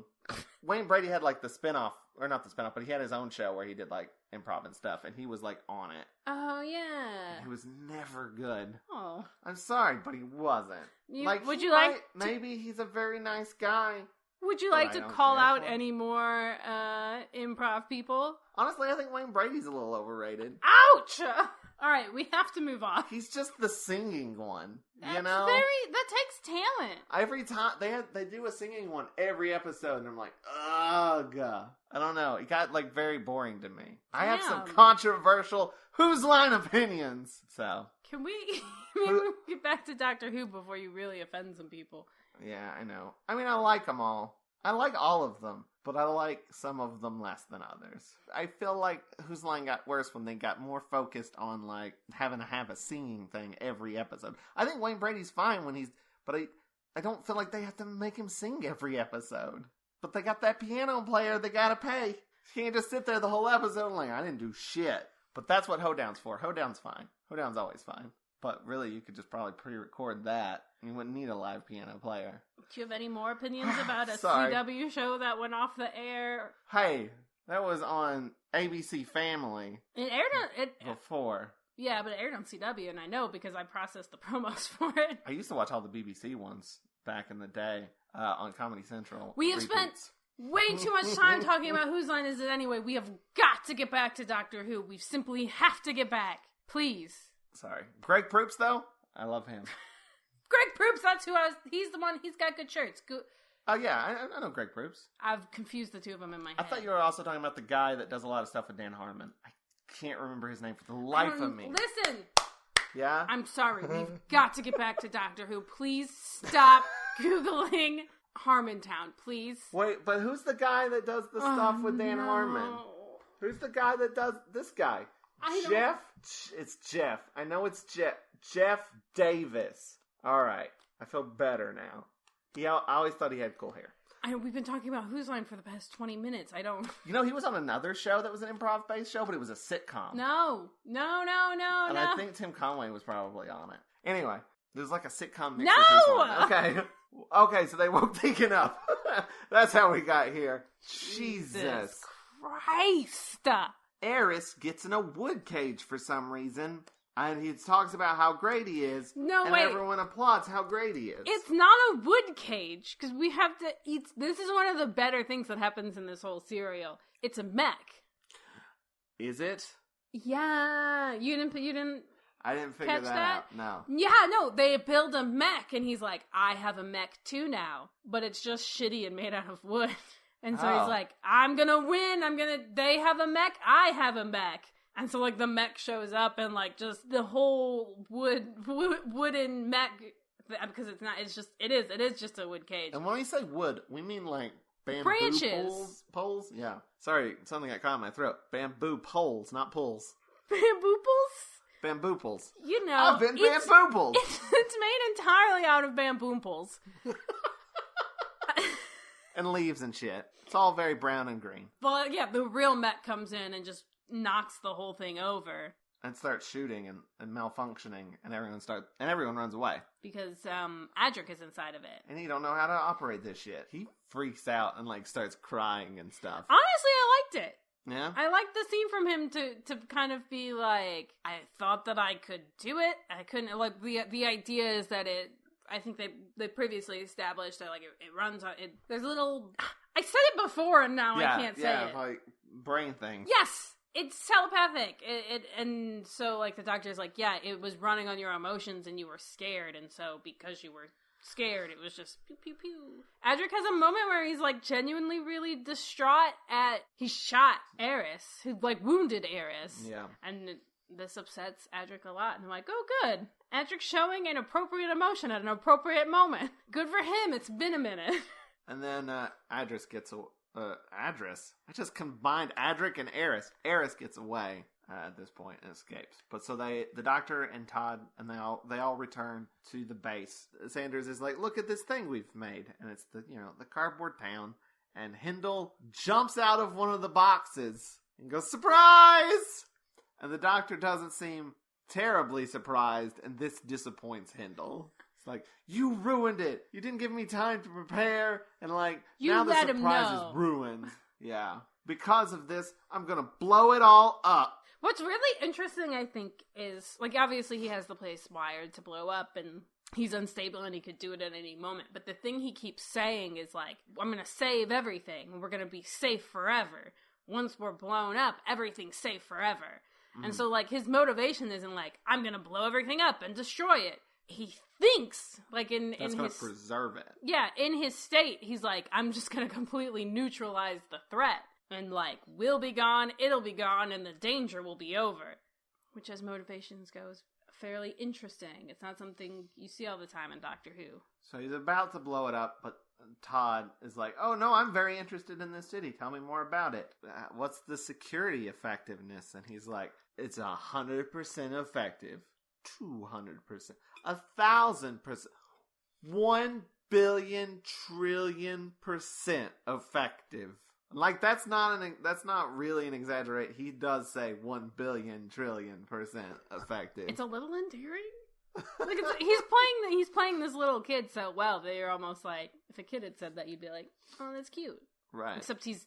Wayne Brady had, like, the spinoff, or not the spinoff, but he had his own show where he did, like, improv and stuff, and he was, like, on it. Oh, yeah. He was never good. Oh. I'm sorry, but he wasn't. Maybe he's a very nice guy. Would you like to call out any more improv people? Honestly, I think Wayne Brady's a little overrated. Ouch! All right, we have to move on. He's just the singing one, That takes talent. Every time they do a singing one every episode, and I'm like, ugh. I don't know. It got like very boring to me. I have some controversial Whose Line opinions. So can we maybe get back to Doctor Who before you really offend some people? Yeah, I know. I mean, I like them all. I like all of them, but I like some of them less than others. I feel like Whose Line got worse when they got more focused on, like, having to have a singing thing every episode. I think Wayne Brady's fine when but I don't feel like they have to make him sing every episode. But they got that piano player they gotta pay. You can't just sit there the whole episode and like, I didn't do shit. But that's what Hoedown's for. Hoedown's fine. Hoedown's always fine. But really, you could just probably pre-record that. You wouldn't need a live piano player. Do you have any more opinions about a Sorry. CW show that went off the air? Hey, that was on ABC Family It aired on... before. Yeah, but it aired on CW, and I know because I processed the promos for it. I used to watch all the BBC ones back in the day on Comedy Central. We have spent way too much time talking about Whose Line Is It Anyway. We have got to get back to Doctor Who. We simply have to get back. Please. Sorry. Greg Proops, though? I love him. Greg Proops, that's who he's the one, he's got good shirts. Good. Oh, yeah, I know Greg Proops. I've confused the two of them in my head. I thought you were also talking about the guy that does a lot of stuff with Dan Harmon. I can't remember his name for the life of me. Listen! Yeah? I'm sorry, we've got to get back to Doctor Who. Please stop Googling Harmontown, please. Wait, but who's the guy that does the stuff with Dan Harmon? Who's the guy that does this guy? Jeff? It's Jeff. I know it's Jeff. Jeff Davis. All right. I feel better now. I always thought he had cool hair. We've been talking about Whose Line for the past 20 minutes. I don't... You know, he was on another show that was an improv-based show, but it was a sitcom. No. And I think Tim Conway was probably on it. Anyway, there's like a sitcom mix No! with Whose Line. Okay. Okay, so they woke Deacon up. That's how we got here. Jesus Christ! Eris gets in a wood cage for some reason, and he talks about how great he is. And everyone applauds how great he is. It's not a wood cage, because we have to eat... This is one of the better things that happens in this whole serial. It's a mech. Is it? Yeah. You didn't I didn't figure catch that out. No. Yeah, no, they build a mech, and he's like, I have a mech too now, but it's just shitty and made out of wood. And so he's like, I'm gonna win, they have a mech, I have a mech. And so, like, the mech shows up, and, like, just the whole wooden mech, because it is just a wood cage. And when we say wood, we mean, like, bamboo branches. Poles? Yeah. Sorry, something got caught in my throat. Bamboo poles, not pulls. Bambooples? Bambooples. You know. I've been bambooples. It's made entirely out of bambooples. And leaves and shit. It's all very brown and green. But yeah, the real mech comes in and just knocks the whole thing over. And starts shooting and malfunctioning, and everyone runs away. Because Adric is inside of it. And he don't know how to operate this shit. He freaks out and like starts crying and stuff. Honestly, I liked it. Yeah? I liked the scene from him to kind of be like, I thought that I could do it. I couldn't, like, the idea is that I think they previously established that, like, it runs on, there's a little, I said it before and now I can't say it. Yeah, like, brain things. Yes! It's telepathic. And so, like, the doctor's like, yeah, it was running on your emotions and you were scared, and so because you were scared, it was just pew pew pew. Adric has a moment where he's, like, genuinely really distraught he shot Eris, who, like, wounded Eris. Yeah. And this upsets Adric a lot, and I'm like, oh, good. Adric showing an appropriate emotion at an appropriate moment. Good for him, it's been a minute. And then Adris gets Adris? I just combined Adric and Eris. Eris gets away at this point and escapes. But so the doctor and Todd and they all return to the base. Sanders is like, look at this thing we've made, and it's the cardboard town. And Hindle jumps out of one of the boxes and goes, surprise! And the doctor doesn't seem terribly surprised, and this disappoints Hindle. It's like, you ruined it. You didn't give me time to prepare, and like, now the surprise is ruined. Yeah. Because of this, I'm gonna blow it all up. What's really interesting, I think, is, like, obviously he has the place wired to blow up, and he's unstable, and he could do it at any moment. But the thing he keeps saying is, like, I'm gonna save everything, and we're gonna be safe forever. Once we're blown up, everything's safe forever. Mm. And so, like, his motivation isn't, like, I'm gonna blow everything up and destroy it. He thinks, like, in his... gonna preserve it. Yeah, in his state, he's like, I'm just gonna completely neutralize the threat. And, like, we'll be gone, it'll be gone, and the danger will be over. Which, as motivations goes, fairly interesting. It's not something you see all the time in Doctor Who. So he's about to blow it up, but Todd is like, oh no, I'm very interested in this city. Tell me more about it. What's the security effectiveness? And he's like, it's 100% effective. 200%. 1,000%. 1 billion trillion % effective. Like, that's not really an exaggerate. He does say 1 billion trillion % effective. It's a little endearing. Like he's playing this little kid so well that you're almost like, if a kid had said that, you'd be like, oh, that's cute. Right. Except he's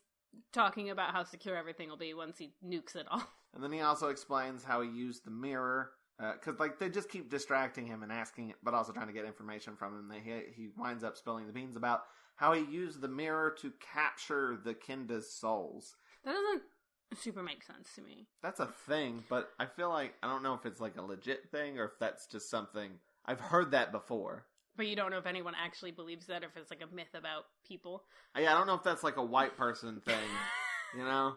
talking about how secure everything will be once he nukes it all. And then he also explains how he used the mirror. Because, like, they just keep distracting him and asking, but also trying to get information from him. He winds up spilling the beans about how he used the mirror to capture the Kinda's souls. That doesn't super make sense to me. That's a thing, but I feel like, I don't know if it's like a legit thing or if that's just something, I've heard that before. But you don't know if anyone actually believes that or if it's like a myth about people. Yeah, I don't know if that's like a white person thing, you know?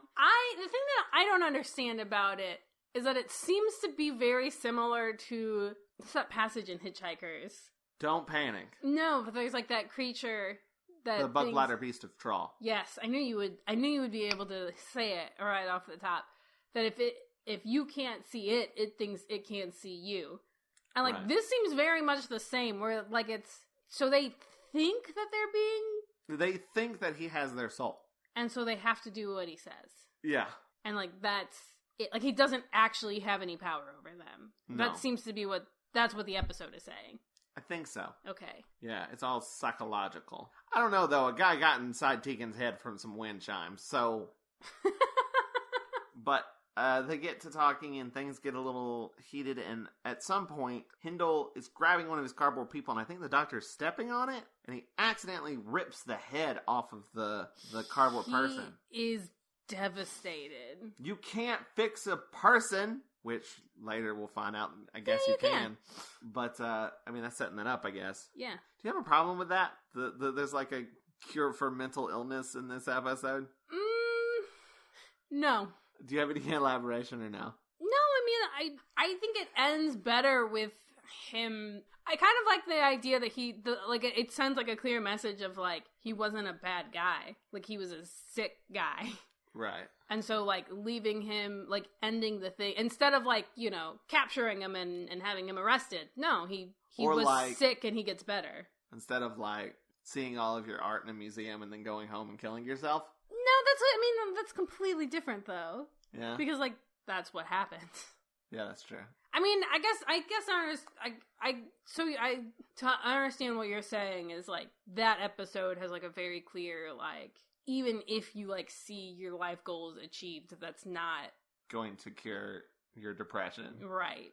The thing that I don't understand about it is that it seems to be very similar to, what's that passage in Hitchhikers? Don't panic. No, but there's like that creature that the bug bladder beast of Trawl. Yes, I knew you would be able to say it right off the top. That if you can't see it, it thinks it can't see you. And like Right. This seems very much the same. Where like it's so they think that They think that he has their soul. and so they have to do what he says. Yeah. And like that's it. Like he doesn't actually have any power over them. No. That seems to be that's what the episode is saying. I think so. Okay. Yeah, it's all psychological. I don't know, though. A guy got inside Tegan's head from some wind chimes, so... But they get to talking, and things get a little heated, and at some point, Hindle is grabbing one of his cardboard people, and I think the doctor's stepping on it, and he accidentally rips the head off of the cardboard person. He is devastated. You can't fix a person, which later we'll find out, I guess Yeah, you you can. can. But, I mean, that's setting that up, I guess. Yeah. Do you have a problem with that? There's like a cure for mental illness in this episode? No. Do you have any elaboration or no? No, I mean, I think it ends better with him. I kind of like the idea that it sounds like a clear message of, like, he wasn't a bad guy. Like, he was a sick guy. Right. And so, like, leaving him, like, ending the thing, instead of, like, you know, capturing him and having him arrested. No, he was like, sick and he gets better. Instead of, like, seeing all of your art in a museum and then going home and killing yourself? No, that's completely different, though. Yeah. Because, like, that's what happens. Yeah, that's true. I mean, I understand what you're saying is, like, that episode has, like, a very clear, like, even if you, like, see your life goals achieved, that's not going to cure your depression. right.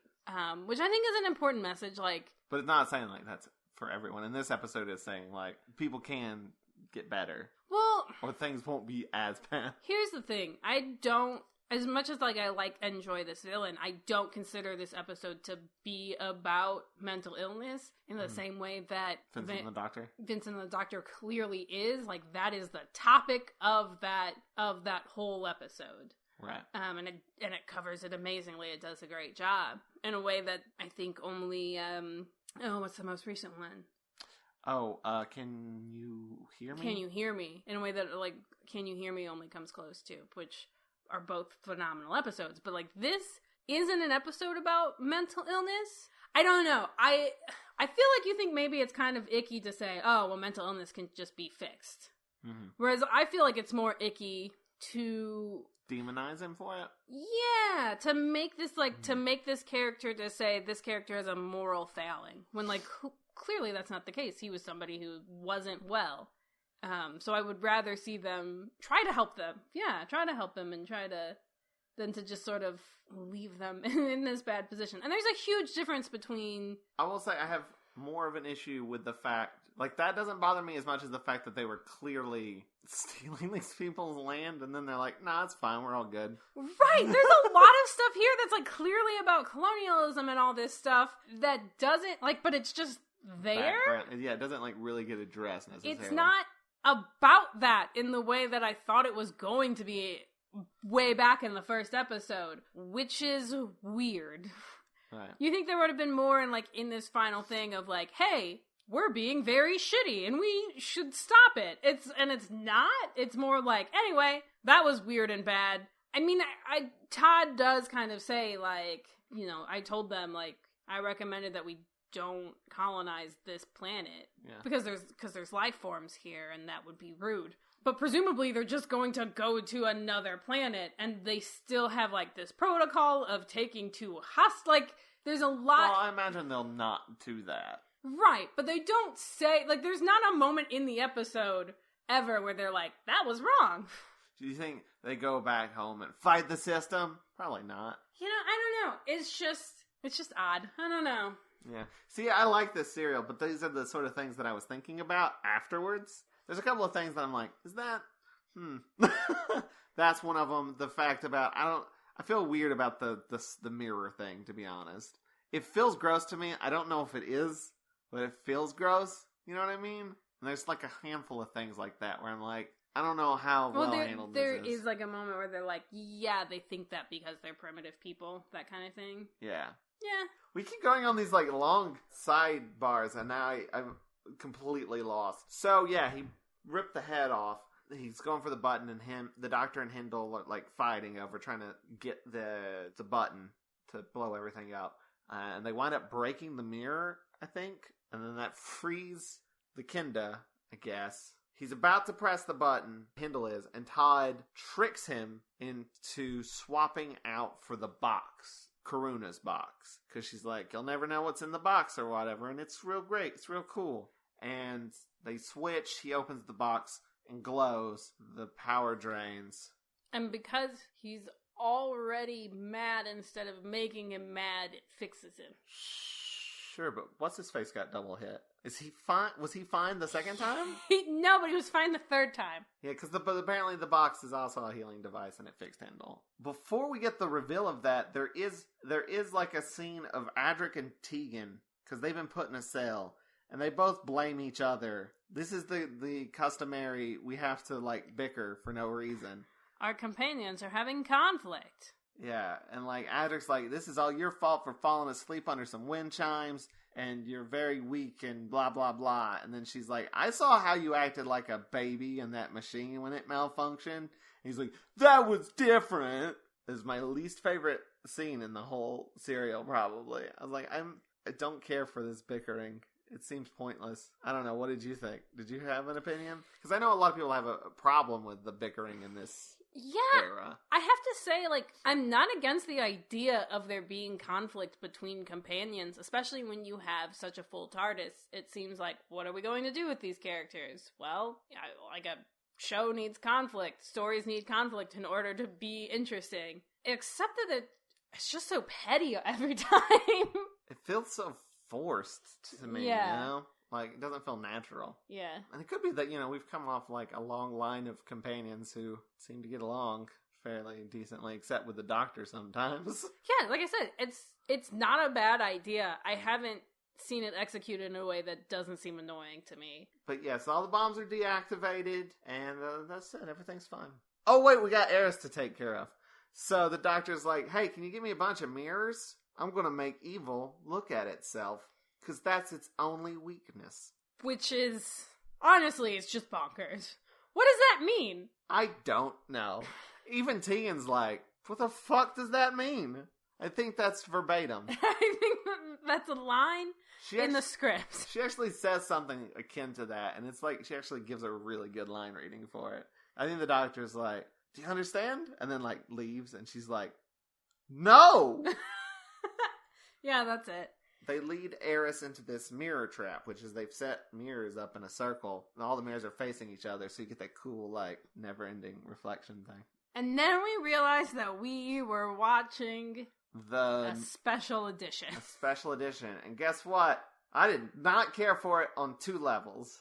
Which I think is an important message, like... But it's not saying, like, that's for everyone. And this episode is saying, like, people can get better. Well... Or things won't be as bad. Here's the thing. I don't... As much as, like, I enjoy this villain, I don't consider this episode to be about mental illness in the same way that Vincent the Doctor? Vincent the Doctor clearly is. Like, that is the topic of that whole episode. Right. And it covers it amazingly. It does a great job in a way that I think only, what's the most recent one? Oh, Can You Hear Me? Can You Hear Me? In a way that, like, Can You Hear Me only comes close to, which are both phenomenal episodes. But, like, this isn't an episode about mental illness. I don't know. I feel like you think maybe it's kind of icky to say, oh, well, mental illness can just be fixed. Mm-hmm. Whereas I feel like it's more icky to... Demonize him for it? Yeah, to make this, like, to make this character to say this character has a moral failing. When, like, clearly that's not the case. He was somebody who wasn't well. So I would rather see them try to help them. Yeah, try to help them and than to just sort of leave them in this bad position. And there's a huge difference between... I will say I have more of an issue with the fact... Like, that doesn't bother me as much as the fact that they were clearly stealing these people's land, and then they're like, nah, it's fine, we're all good. Right! There's a lot of stuff here that's, like, clearly about colonialism and all this stuff that doesn't, like, but it's just there? Background. Yeah, it doesn't, like, really get addressed necessarily. It's not about that in the way that I thought it was going to be way back in the first episode, which is weird. Right. You think there would have been more in, like, in this final thing of, like, hey, we're being very shitty and we should stop it. It's not. It's more like, anyway, that was weird and bad. I mean, Todd does kind of say, like, you know, I told them, like, I recommended that we don't colonize this planet because there's life forms here and that would be rude. But presumably they're just going to go to another planet and they still have, like, this protocol of taking to like, there's a lot. Well, I imagine they'll not do that. Right, but they don't say, like, there's not a moment in the episode ever where they're like, that was wrong. Do you think they go back home and fight the system? Probably not. You know, I don't know. It's just odd. I don't know. Yeah. See, I like this serial, but these are the sort of things that I was thinking about afterwards. There's a couple of things that I'm like, is that? That's one of them. The fact about, I feel weird about the mirror thing, to be honest. It feels gross to me. I don't know if it is, but it feels gross. You know what I mean? And there's like a handful of things like that where I'm like, I don't know how well handled this is. There is like a moment where they're like, yeah, they think that because they're primitive people, that kind of thing. Yeah. Yeah. We keep going on these like long sidebars, and now I'm completely lost. So yeah, he ripped the head off. He's going for the button, and the doctor and Hindle are like fighting over trying to get the button to blow everything up. And they wind up breaking the mirror, I think, and then that frees the Kinda, I guess. He's about to press the button, Hindle is, and Todd tricks him into swapping out for the box, Karuna's box. Because she's like, you'll never know what's in the box or whatever, and it's real great, it's real cool. And they switch, he opens the box and glows, the power drains. And because he's already mad, instead of making him mad, it fixes him. Sure, but what's his face got double hit? Is he fine? Was he fine the second time? No, but he was fine the third time. Yeah, because but apparently the box is also a healing device and it fixed Hindle. Before we get the reveal of that, there is like a scene of Adric and Tegan, because they've been put in a cell, and they both blame each other. This is the customary, we have to like bicker for no reason. Our companions are having conflict. Yeah, and like Adric's like, this is all your fault for falling asleep under some wind chimes, and you're very weak and blah, blah, blah. And then she's like, I saw how you acted like a baby in that machine when it malfunctioned. And he's like, that was different. Is my least favorite scene in the whole serial, probably. I was like, I don't care for this bickering. It seems pointless. I don't know. What did you think? Did you have an opinion? Because I know a lot of people have a problem with the bickering in this era. I have to say, like, I'm not against the idea of there being conflict between companions, especially when you have such a full TARDIS. It seems like, what are we going to do with these characters? Well, like a show needs conflict. Stories need conflict in order to be interesting. Except that it's just so petty every time. It feels so forced to me, you know? Like, it doesn't feel natural. Yeah. And it could be that, you know, we've come off, like, a long line of companions who seem to get along fairly decently, except with the Doctor sometimes. Yeah, like I said, it's not a bad idea. I haven't seen it executed in a way that doesn't seem annoying to me. But, yes, all the bombs are deactivated, and that's it. Everything's fine. Oh, wait, we got Eris to take care of. So the Doctor's like, hey, can you give me a bunch of mirrors? I'm going to make evil look at itself. Because that's its only weakness. Which is, honestly, it's just bonkers. What does that mean? I don't know. Even Tegan's like, what the fuck does that mean? I think that's verbatim. I think that's a line in the script. She actually says something akin to that, and it's like, she actually gives a really good line reading for it. I think the Doctor's like, do you understand? And then, like, leaves, and she's like, no! Yeah, that's it. They lead Eris into this mirror trap, which is they've set mirrors up in a circle, and all the mirrors are facing each other, so you get that cool, like, never-ending reflection thing. And then we realized that we were watching a special edition. A special edition. And guess what? I did not care for it on 2 levels.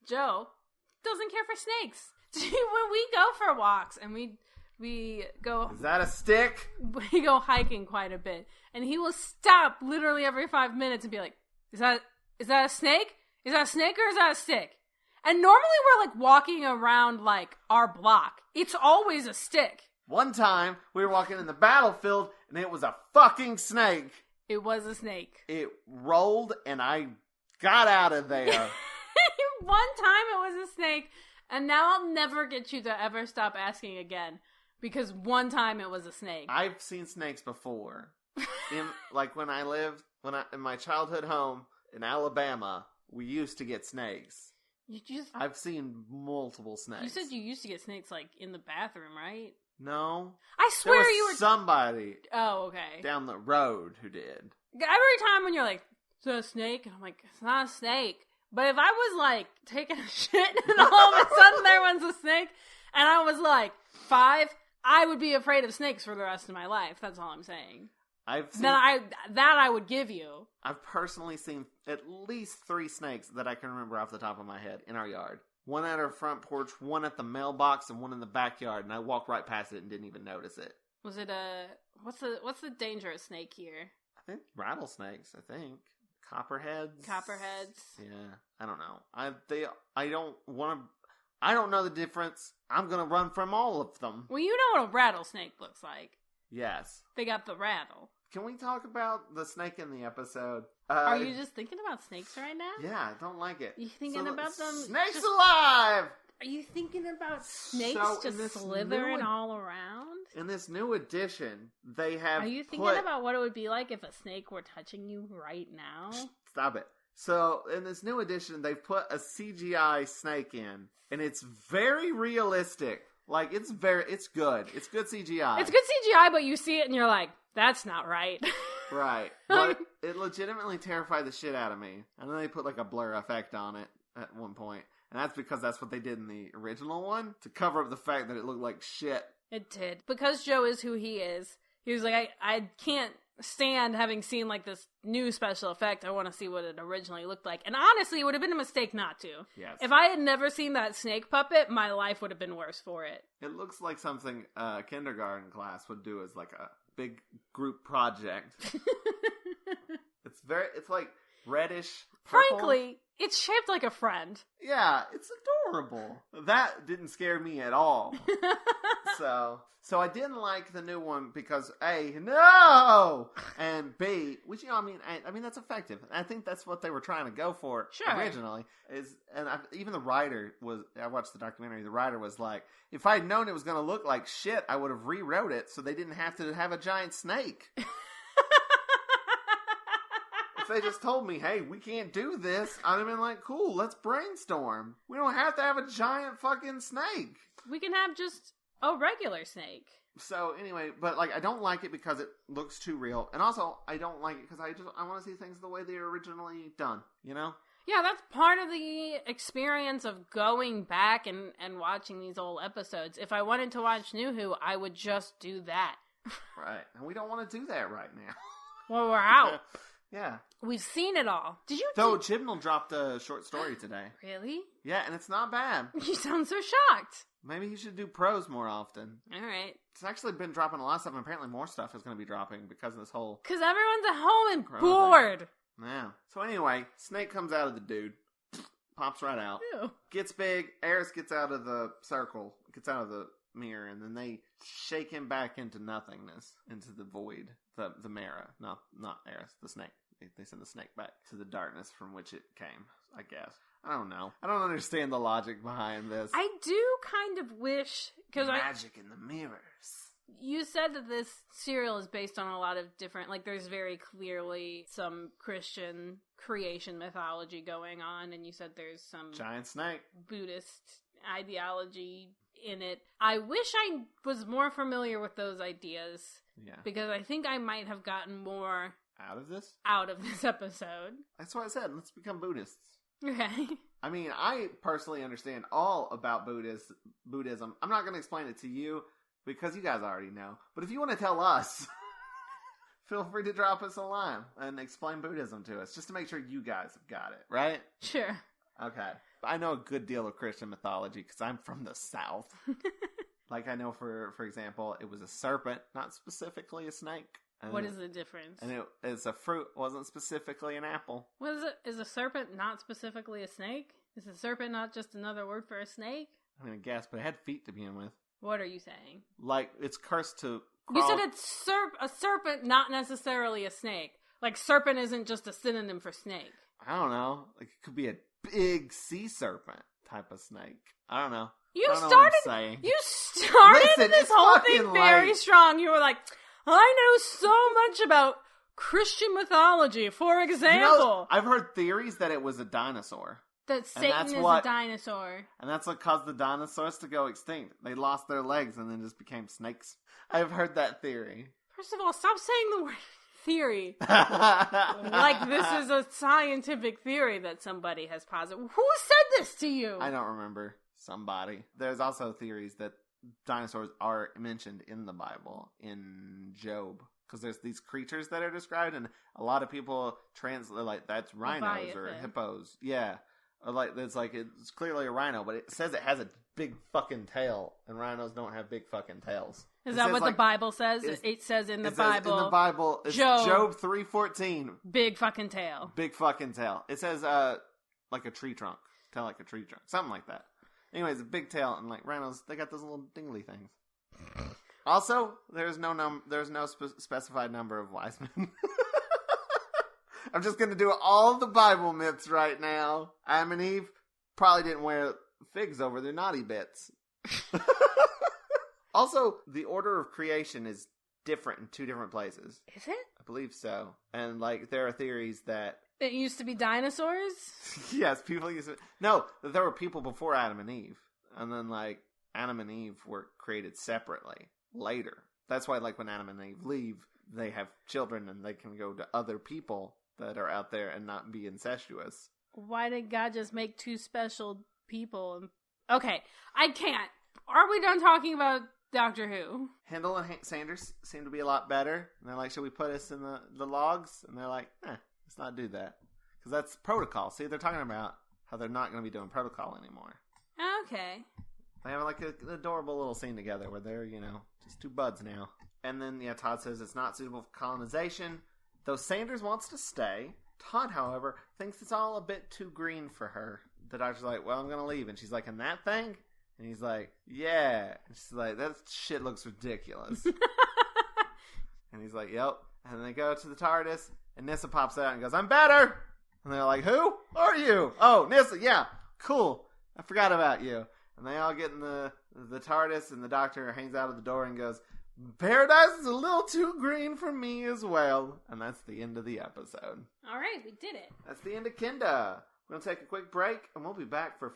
Joe doesn't care for snakes. When we go for walks, and we go... Is that a stick? We go hiking quite a bit. And he will stop literally every 5 minutes and be like, is that a snake? Is that a snake or is that a stick? And normally we're like walking around like our block. It's always a stick. One time we were walking in the battlefield and it was a fucking snake. It was a snake. It rolled and I got out of there. One time it was a snake, and now I'll never get you to ever stop asking again, because one time it was a snake. I've seen snakes before. When I lived in my childhood home in Alabama, we used to get snakes. I've seen multiple snakes. You said you used to get snakes, like, in the bathroom, right? No. I swear there you was were... somebody Oh, okay. down the road who did. Every time when you're like, is that a snake? And I'm like, it's not a snake. But if I was, like, taking a shit and all of a sudden there was a snake, and I was, like, 5, I would be afraid of snakes for the rest of my life. That's all I'm saying. I would give you. I've personally seen at least 3 snakes that I can remember off the top of my head in our yard. One at our front porch, one at the mailbox, and one in the backyard, and I walked right past it and didn't even notice it. Was it what's the dangerous snake here? I think rattlesnakes, Copperheads. Yeah, I don't know. I don't know the difference. I'm gonna run from all of them. Well, you know what a rattlesnake looks like. Yes. They got the rattle. Can we talk about the snake in the episode? Are you just thinking about snakes right now? Yeah, I don't like it. You thinking about them? Snakes alive! Are you thinking about snakes just slithering all around? In this new edition, they have. Are you thinking about what it would be like if a snake were touching you right now? Stop it. So, in this new edition, they've put a CGI snake in, and it's very realistic. Like, it's good. It's good CGI. It's good CGI, but you see it and you're like, that's not right. Right. But it legitimately terrified the shit out of me. And then they put, like, a blur effect on it at one point. And that's because that's what they did in the original one, to cover up the fact that it looked like shit. It did. Because Joe is who he is, he was like, I can't stand having seen, like, this new special effect. I want to see what it originally looked like. And honestly, it would have been a mistake not to. Yes. If I had never seen that snake puppet, my life would have been worse for it. It looks like something a kindergarten class would do as, like, a big group project. It's like reddish purple. Frankly, it's shaped like a friend. Yeah, it's adorable. That didn't scare me at all. So I didn't like the new one because A, no, and B, which I mean that's effective. I think that's what they were trying to go for originally. Even the writer was. I watched the documentary. The writer was like, if I'd known it was going to look like shit, I would have rewrote it so they didn't have to have a giant snake. If they just told me, hey, we can't do this, I'd have been like, cool, let's brainstorm. We don't have to have a giant fucking snake. We can have just a regular snake. So anyway, but like I don't like it because it looks too real, and also I don't like it because I want to see things the way they were originally done. You know? Yeah, that's part of the experience of going back and watching these old episodes. If I wanted to watch New Who, I would just do that. Right, and we don't want to do that right now. Well, we're out. Yeah. We've seen it all. Did you? So Chibnall dropped a short story today. Really? Yeah, and it's not bad. You sound so shocked. Maybe you should do prose more often. All right. It's actually been dropping a lot of stuff, and apparently more stuff is going to be dropping because of this whole... Because everyone's at home and bored. Yeah. So anyway, Snake comes out of the dude. Pops right out. Ew. Gets big. Eris gets out of the circle. Gets out of the mirror, and then they shake him back into nothingness. Into the void. The mirror. Not Eris. The snake. They send the snake back to the darkness from which it came, I guess. I don't know. I don't understand the logic behind this. I do kind of wish... Magic in the mirrors. You said that this serial is based on a lot of different... Like, there's very clearly some Christian creation mythology going on, and you said there's some... Giant snake. Buddhist ideology in it. I wish I was more familiar with those ideas. Yeah. Because I think I might have gotten more... Out of this episode. That's what I said. Let's become Buddhists. Okay. I mean, I personally understand all about Buddhism. I'm not going to explain it to you because you guys already know. But if you want to tell us, feel free to drop us a line and explain Buddhism to us just to make sure you guys have got it, right? Sure. Okay. I know a good deal of Christian mythology because I'm from the South. Like I know, for example, it was a serpent, not specifically a snake. What is the difference? And it's a fruit, wasn't specifically an apple. What is it? Is a serpent not specifically a snake? Is a serpent not just another word for a snake? I mean, I guess, but it had feet to begin with. What are you saying? Like, it's cursed to crawl. You said it's a serpent, not necessarily a snake. Like, serpent isn't just a synonym for snake. I don't know. Like, it could be a big sea serpent type of snake. I don't know. You I don't know what I'm saying. started Listen, this it's whole fucking thing very late. strong. You were like, I know so much about Christian mythology. For example, I've heard theories that it was a dinosaur. that Satan is a dinosaur. And that's what caused the dinosaurs to go extinct. They lost their legs and then just became snakes. I've heard that theory. First of all, stop saying the word theory. Like this is a scientific theory that somebody has posited. Who said this to you? I don't remember. Somebody. There's also theories that dinosaurs are mentioned in the Bible, in Job. Because there's these creatures that are described, and a lot of people translate, like, that's rhinos or hippos. Yeah. Or like, it's clearly a rhino, but it says it has a big fucking tail, and rhinos don't have big fucking tails. Is that what the Bible says? It says in the Bible. In the Bible, it's Job 3:14. Big fucking tail. Big fucking tail. It says, like a tree trunk. Tail like a tree trunk. Something like that. Anyways, a big tail, and like rhinos, they got those little dingly things. Also, there's no specified number of wise men. I'm just gonna do all the Bible myths right now. Adam and Eve probably didn't wear figs over their naughty bits. Also, the order of creation is different in two different places. Is it? I believe so. And like, there are theories that it used to be dinosaurs? Yes, people used to... No, there were people before Adam and Eve. And then, like, Adam and Eve were created separately later. That's why, like, when Adam and Eve leave, they have children and they can go to other people that are out there and not be incestuous. Why did God just make two special people? Okay, I can't. Are we done talking about Doctor Who? Handel and Sanders seem to be a lot better. And they're like, should we put us in the logs? And they're like, let's not do that. Because that's protocol. See, they're talking about how they're not going to be doing protocol anymore. Okay. They have like an adorable little scene together where they're, just two buds now. And then, Todd says it's not suitable for colonization. Though Sanders wants to stay, Todd, however, thinks it's all a bit too green for her. The doctor's like, well, I'm going to leave. And she's like, and that thing? And he's like, yeah. And she's like, that shit looks ridiculous. And he's like, yep. And then they go to the TARDIS, and Nyssa pops out and goes, I'm better! And they're like, who are you? Oh, Nyssa, yeah, cool. I forgot about you. And they all get in the TARDIS, and the doctor hangs out at the door and goes, paradise is a little too green for me as well. And that's the end of the episode. All right, we did it. That's the end of Kinda. We're going to take a quick break, and we'll be back for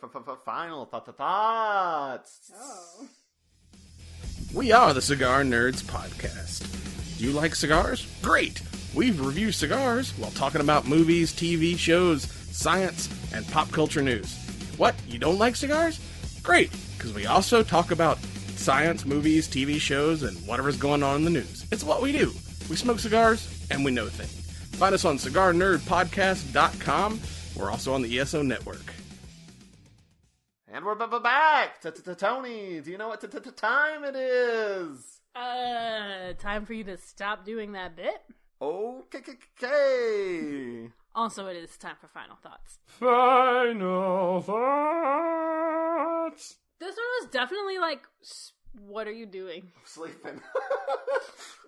final thoughts. Oh. We are the Cigar Nerds Podcast. Do you like cigars? Great! We review cigars while talking about movies, TV shows, science, and pop culture news. What? You don't like cigars? Great! Because we also talk about science, movies, TV shows, and whatever's going on in the news. It's what we do. We smoke cigars, and we know things. Find us on CigarNerdPodcast.com. We're also on the ESO Network. And we're back! Toni, do you know what time it is? Time for you to stop doing that bit. Okay. Also, it is time for final thoughts. Final thoughts. This one was definitely like, what are you doing? Sleeping.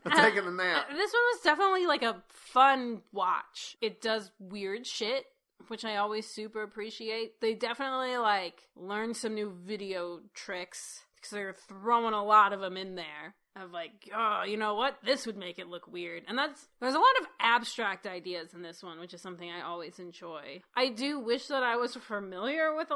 I'm taking a nap. This one was definitely like a fun watch. It does weird shit, which I always super appreciate. They definitely like learn some new video tricks because they're throwing a lot of them in there. Of like, oh, you know what? This would make it look weird. And there's a lot of abstract ideas in this one, which is something I always enjoy. I do wish that I was familiar with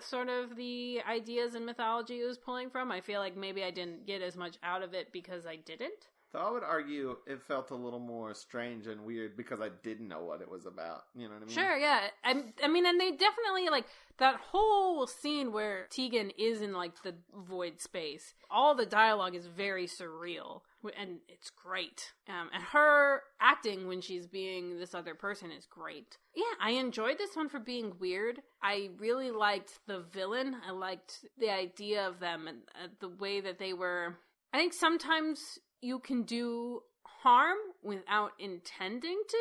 sort of the ideas and mythology it was pulling from. I feel like maybe I didn't get as much out of it because I didn't. So I would argue it felt a little more strange and weird because I didn't know what it was about. You know what I mean? Sure, yeah. I mean, and they definitely, like, that whole scene where Tegan is in, like, the void space. All the dialogue is very surreal, and it's great. And her acting when she's being this other person is great. Yeah, I enjoyed this one for being weird. I really liked the villain. I liked the idea of them and the way that they were... I think sometimes... you can do harm without intending to,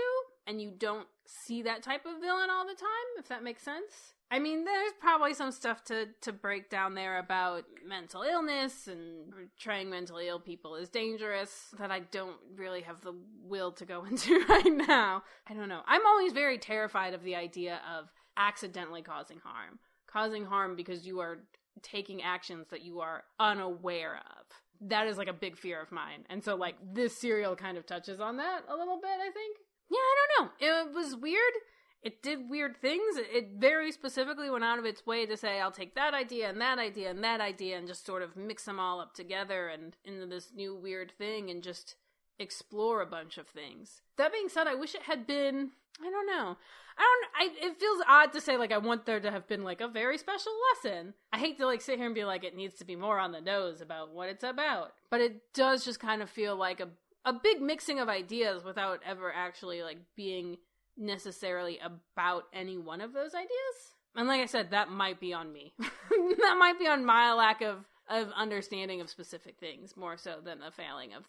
and you don't see that type of villain all the time, if that makes sense. I mean, there's probably some stuff to break down there about mental illness and portraying mentally ill people is dangerous that I don't really have the will to go into right now. I don't know. I'm always very terrified of the idea of accidentally causing harm. Causing harm because you are taking actions that you are unaware of. That is like a big fear of mine. And so like this serial kind of touches on that a little bit, I think. Yeah, I don't know. It was weird. It did weird things. It very specifically went out of its way to say, I'll take that idea and that idea and that idea and just sort of mix them all up together and into this new weird thing and just explore a bunch of things. That being said, I wish it had been, I don't know. It feels odd to say, like, I want there to have been, like, a very special lesson. I hate to, like, sit here and be like, it needs to be more on the nose about what it's about. But it does just kind of feel like a big mixing of ideas without ever actually, like, being necessarily about any one of those ideas. And like I said, that might be on me. That might be on my lack of understanding of specific things more so than a failing of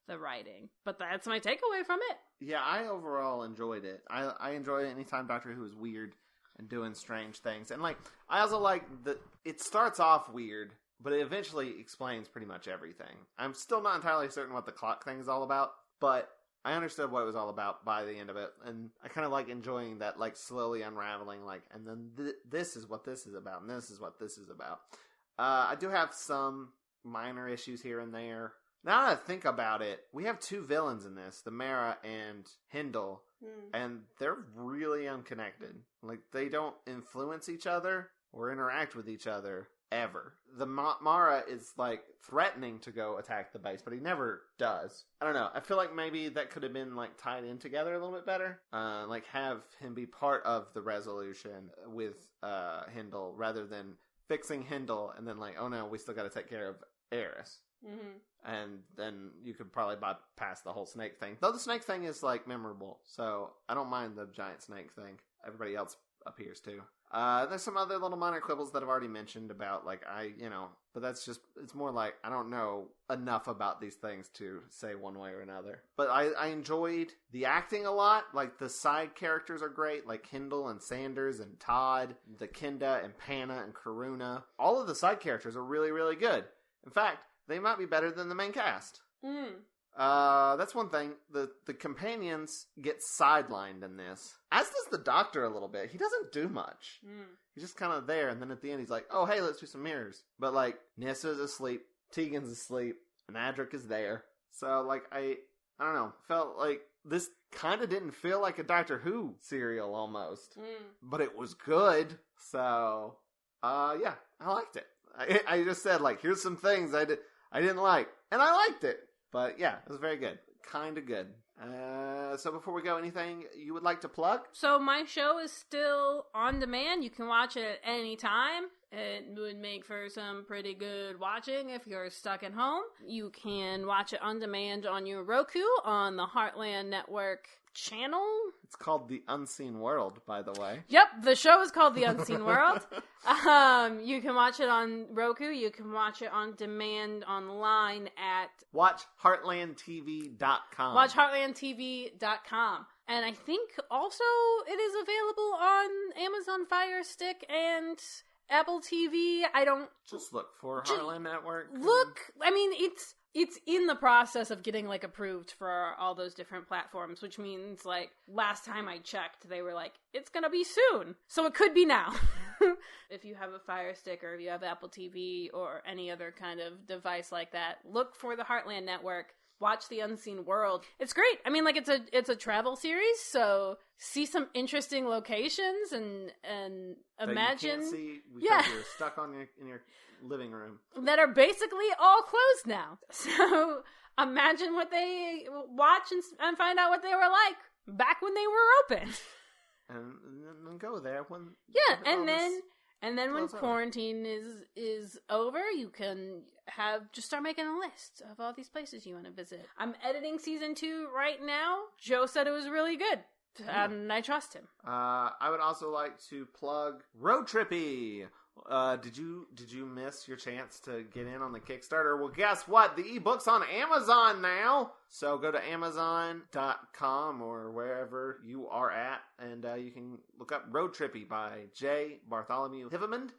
the writing. But that's my takeaway from it. Yeah, I overall enjoyed it. I enjoy it anytime Doctor Who is weird and doing strange things. And like, I also like that it starts off weird, but it eventually explains pretty much everything. I'm still not entirely certain what the clock thing is all about, but I understood what it was all about by the end of it, and I kind of like enjoying that, like, slowly unraveling, like, and then this is what this is about, and this is what this is about. I do have some minor issues here and there. Now that I think about it, we have two villains in this, the Mara and Hindle, and they're really unconnected. Like, they don't influence each other or interact with each other ever. The Mara is, like, threatening to go attack the base, but he never does. I don't know. I feel like maybe that could have been, like, tied in together a little bit better. Like, have him be part of the resolution with Hindle, rather than fixing Hindle and then, like, oh no, we still got to take care of Eris. Mm-hmm. And then you could probably bypass the whole snake thing. Though the snake thing is, like, memorable, so I don't mind the giant snake thing. Everybody else appears to. There's some other little minor quibbles that I've already mentioned about, like, but that's just, it's more like, I don't know enough about these things to say one way or another. But I enjoyed the acting a lot. Like, the side characters are great, like Hindle and Sanders and Todd, the Kinda and Panna and Karuna. All of the side characters are really, really good. In fact, they might be better than the main cast. That's one thing. The companions get sidelined in this. As does the Doctor a little bit. He doesn't do much. He's just kind of there, and then at the end he's like, oh, hey, let's do some mirrors. But, like, Nissa's asleep, Tegan's asleep, and Adric is there. So, like, I don't know. Felt like this kind of didn't feel like a Doctor Who serial almost. But it was good. So, yeah, I liked it. I just said, like, here's some things I didn't like. And I liked it. But yeah, it was very good. Kind of good. So before we go, anything you would like to plug? So my show is still on demand. You can watch it at any time. It would make for some pretty good watching if you're stuck at home. You can watch it on demand on your Roku on the Heartland Network channel. It's called The Unseen World, by the way. Yep, the show is called The Unseen World. You can watch it on Roku. You can watch it on demand online at WatchHeartlandTV.com. WatchHeartlandTV.com. And I think also it is available on Amazon Fire Stick and Apple TV. I don't... Just look for Heartland Network. Look, I mean, it's in the process of getting, like, approved for all those different platforms, which means, like, last time I checked, they were like, it's gonna be soon. So it could be now. If you have a Fire Stick or if you have Apple TV or any other kind of device like that, look for the Heartland Network. Watch The Unseen World. It's great. I mean, like, it's a travel series, so see some interesting locations and imagine... That you can't see because you're stuck in your living room. That are basically all closed now. So imagine what they watch and find out what they were like back when they were open. And then go there when... Yeah, and then when quarantine is over, you can just start making a list of all these places you want to visit. I'm editing season 2 right now. Joe said it was really good, and I trust him. I would also like to plug Road Trippy, Did you miss your chance to get in on the Kickstarter? Well, guess what? The ebook's on Amazon now. So go to Amazon.com or wherever you are at, and you can look up Road Trippy by J. Bartholomew Hivemund.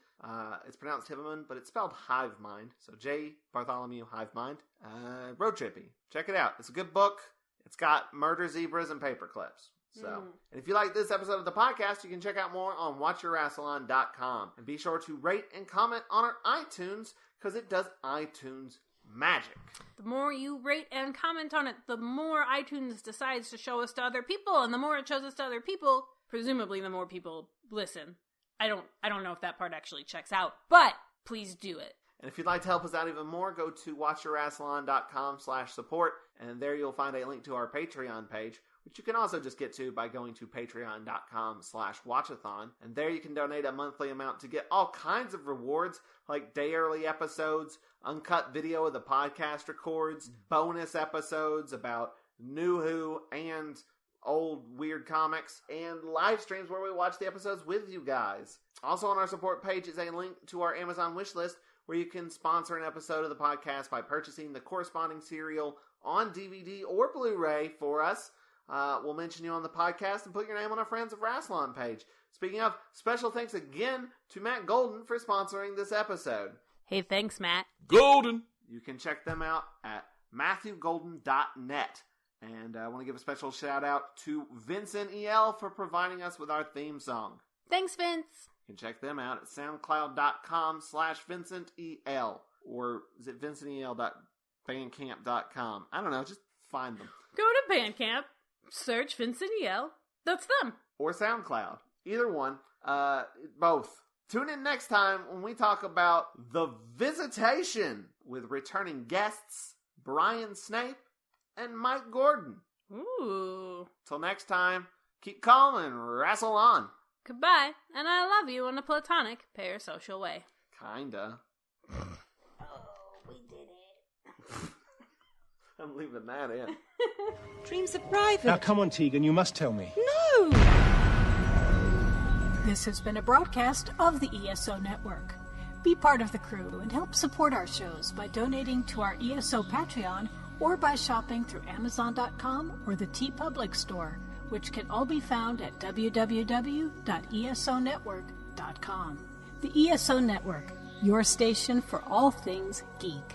It's pronounced Hivemund, but it's spelled Hive Mind. So J. Bartholomew Hive Mind. Road Trippy. Check it out. It's a good book. It's got murder zebras and paper clips. So, and if you like this episode of the podcast, you can check out more on Watch-A-Rassilon.com. And be sure to rate and comment on our iTunes, because it does iTunes magic. The more you rate and comment on it, the more iTunes decides to show us to other people, and the more it shows us to other people, presumably the more people listen. I don't know if that part actually checks out, but please do it. And if you'd like to help us out even more, go to watcherassilon.com/support, and there you'll find a link to our Patreon page, which you can also just get to by going to patreon.com/watchathon. And there you can donate a monthly amount to get all kinds of rewards, like day early episodes, uncut video of the podcast records, bonus episodes about New Who and old weird comics, and live streams where we watch the episodes with you guys. Also on our support page is a link to our Amazon wish list, where you can sponsor an episode of the podcast by purchasing the corresponding serial on DVD or Blu-ray for us. We'll mention you on the podcast and put your name on our Friends of Rassilon page. Speaking of, special thanks again to Matt Golden for sponsoring this episode. Hey, thanks, Matt. Golden! You can check them out at MatthewGolden.net. And I want to give a special shout out to Vincent E.L. for providing us with our theme song. Thanks, Vince. You can check them out at soundcloud.com/VincentEL. Or is it VincentEL.bandcamp.com? I don't know, just find them. Go to Bandcamp, search Vincent E.L. That's them. Or SoundCloud. Either one. Both. Tune in next time when we talk about The Visitation with returning guests Brian Snape and Mike Gordon. Ooh. Till next time, keep calm and wrestle on. Goodbye, and I love you in a platonic, parasocial way. Kinda. We did it. I'm leaving that in. Dreams are private. Now come on, Tegan, you must tell me. No! This has been a broadcast of the ESO Network. Be part of the crew and help support our shows by donating to our ESO Patreon or by shopping through Amazon.com or the TeePublic store, which can all be found at www.esonetwork.com. The ESO Network, your station for all things geek.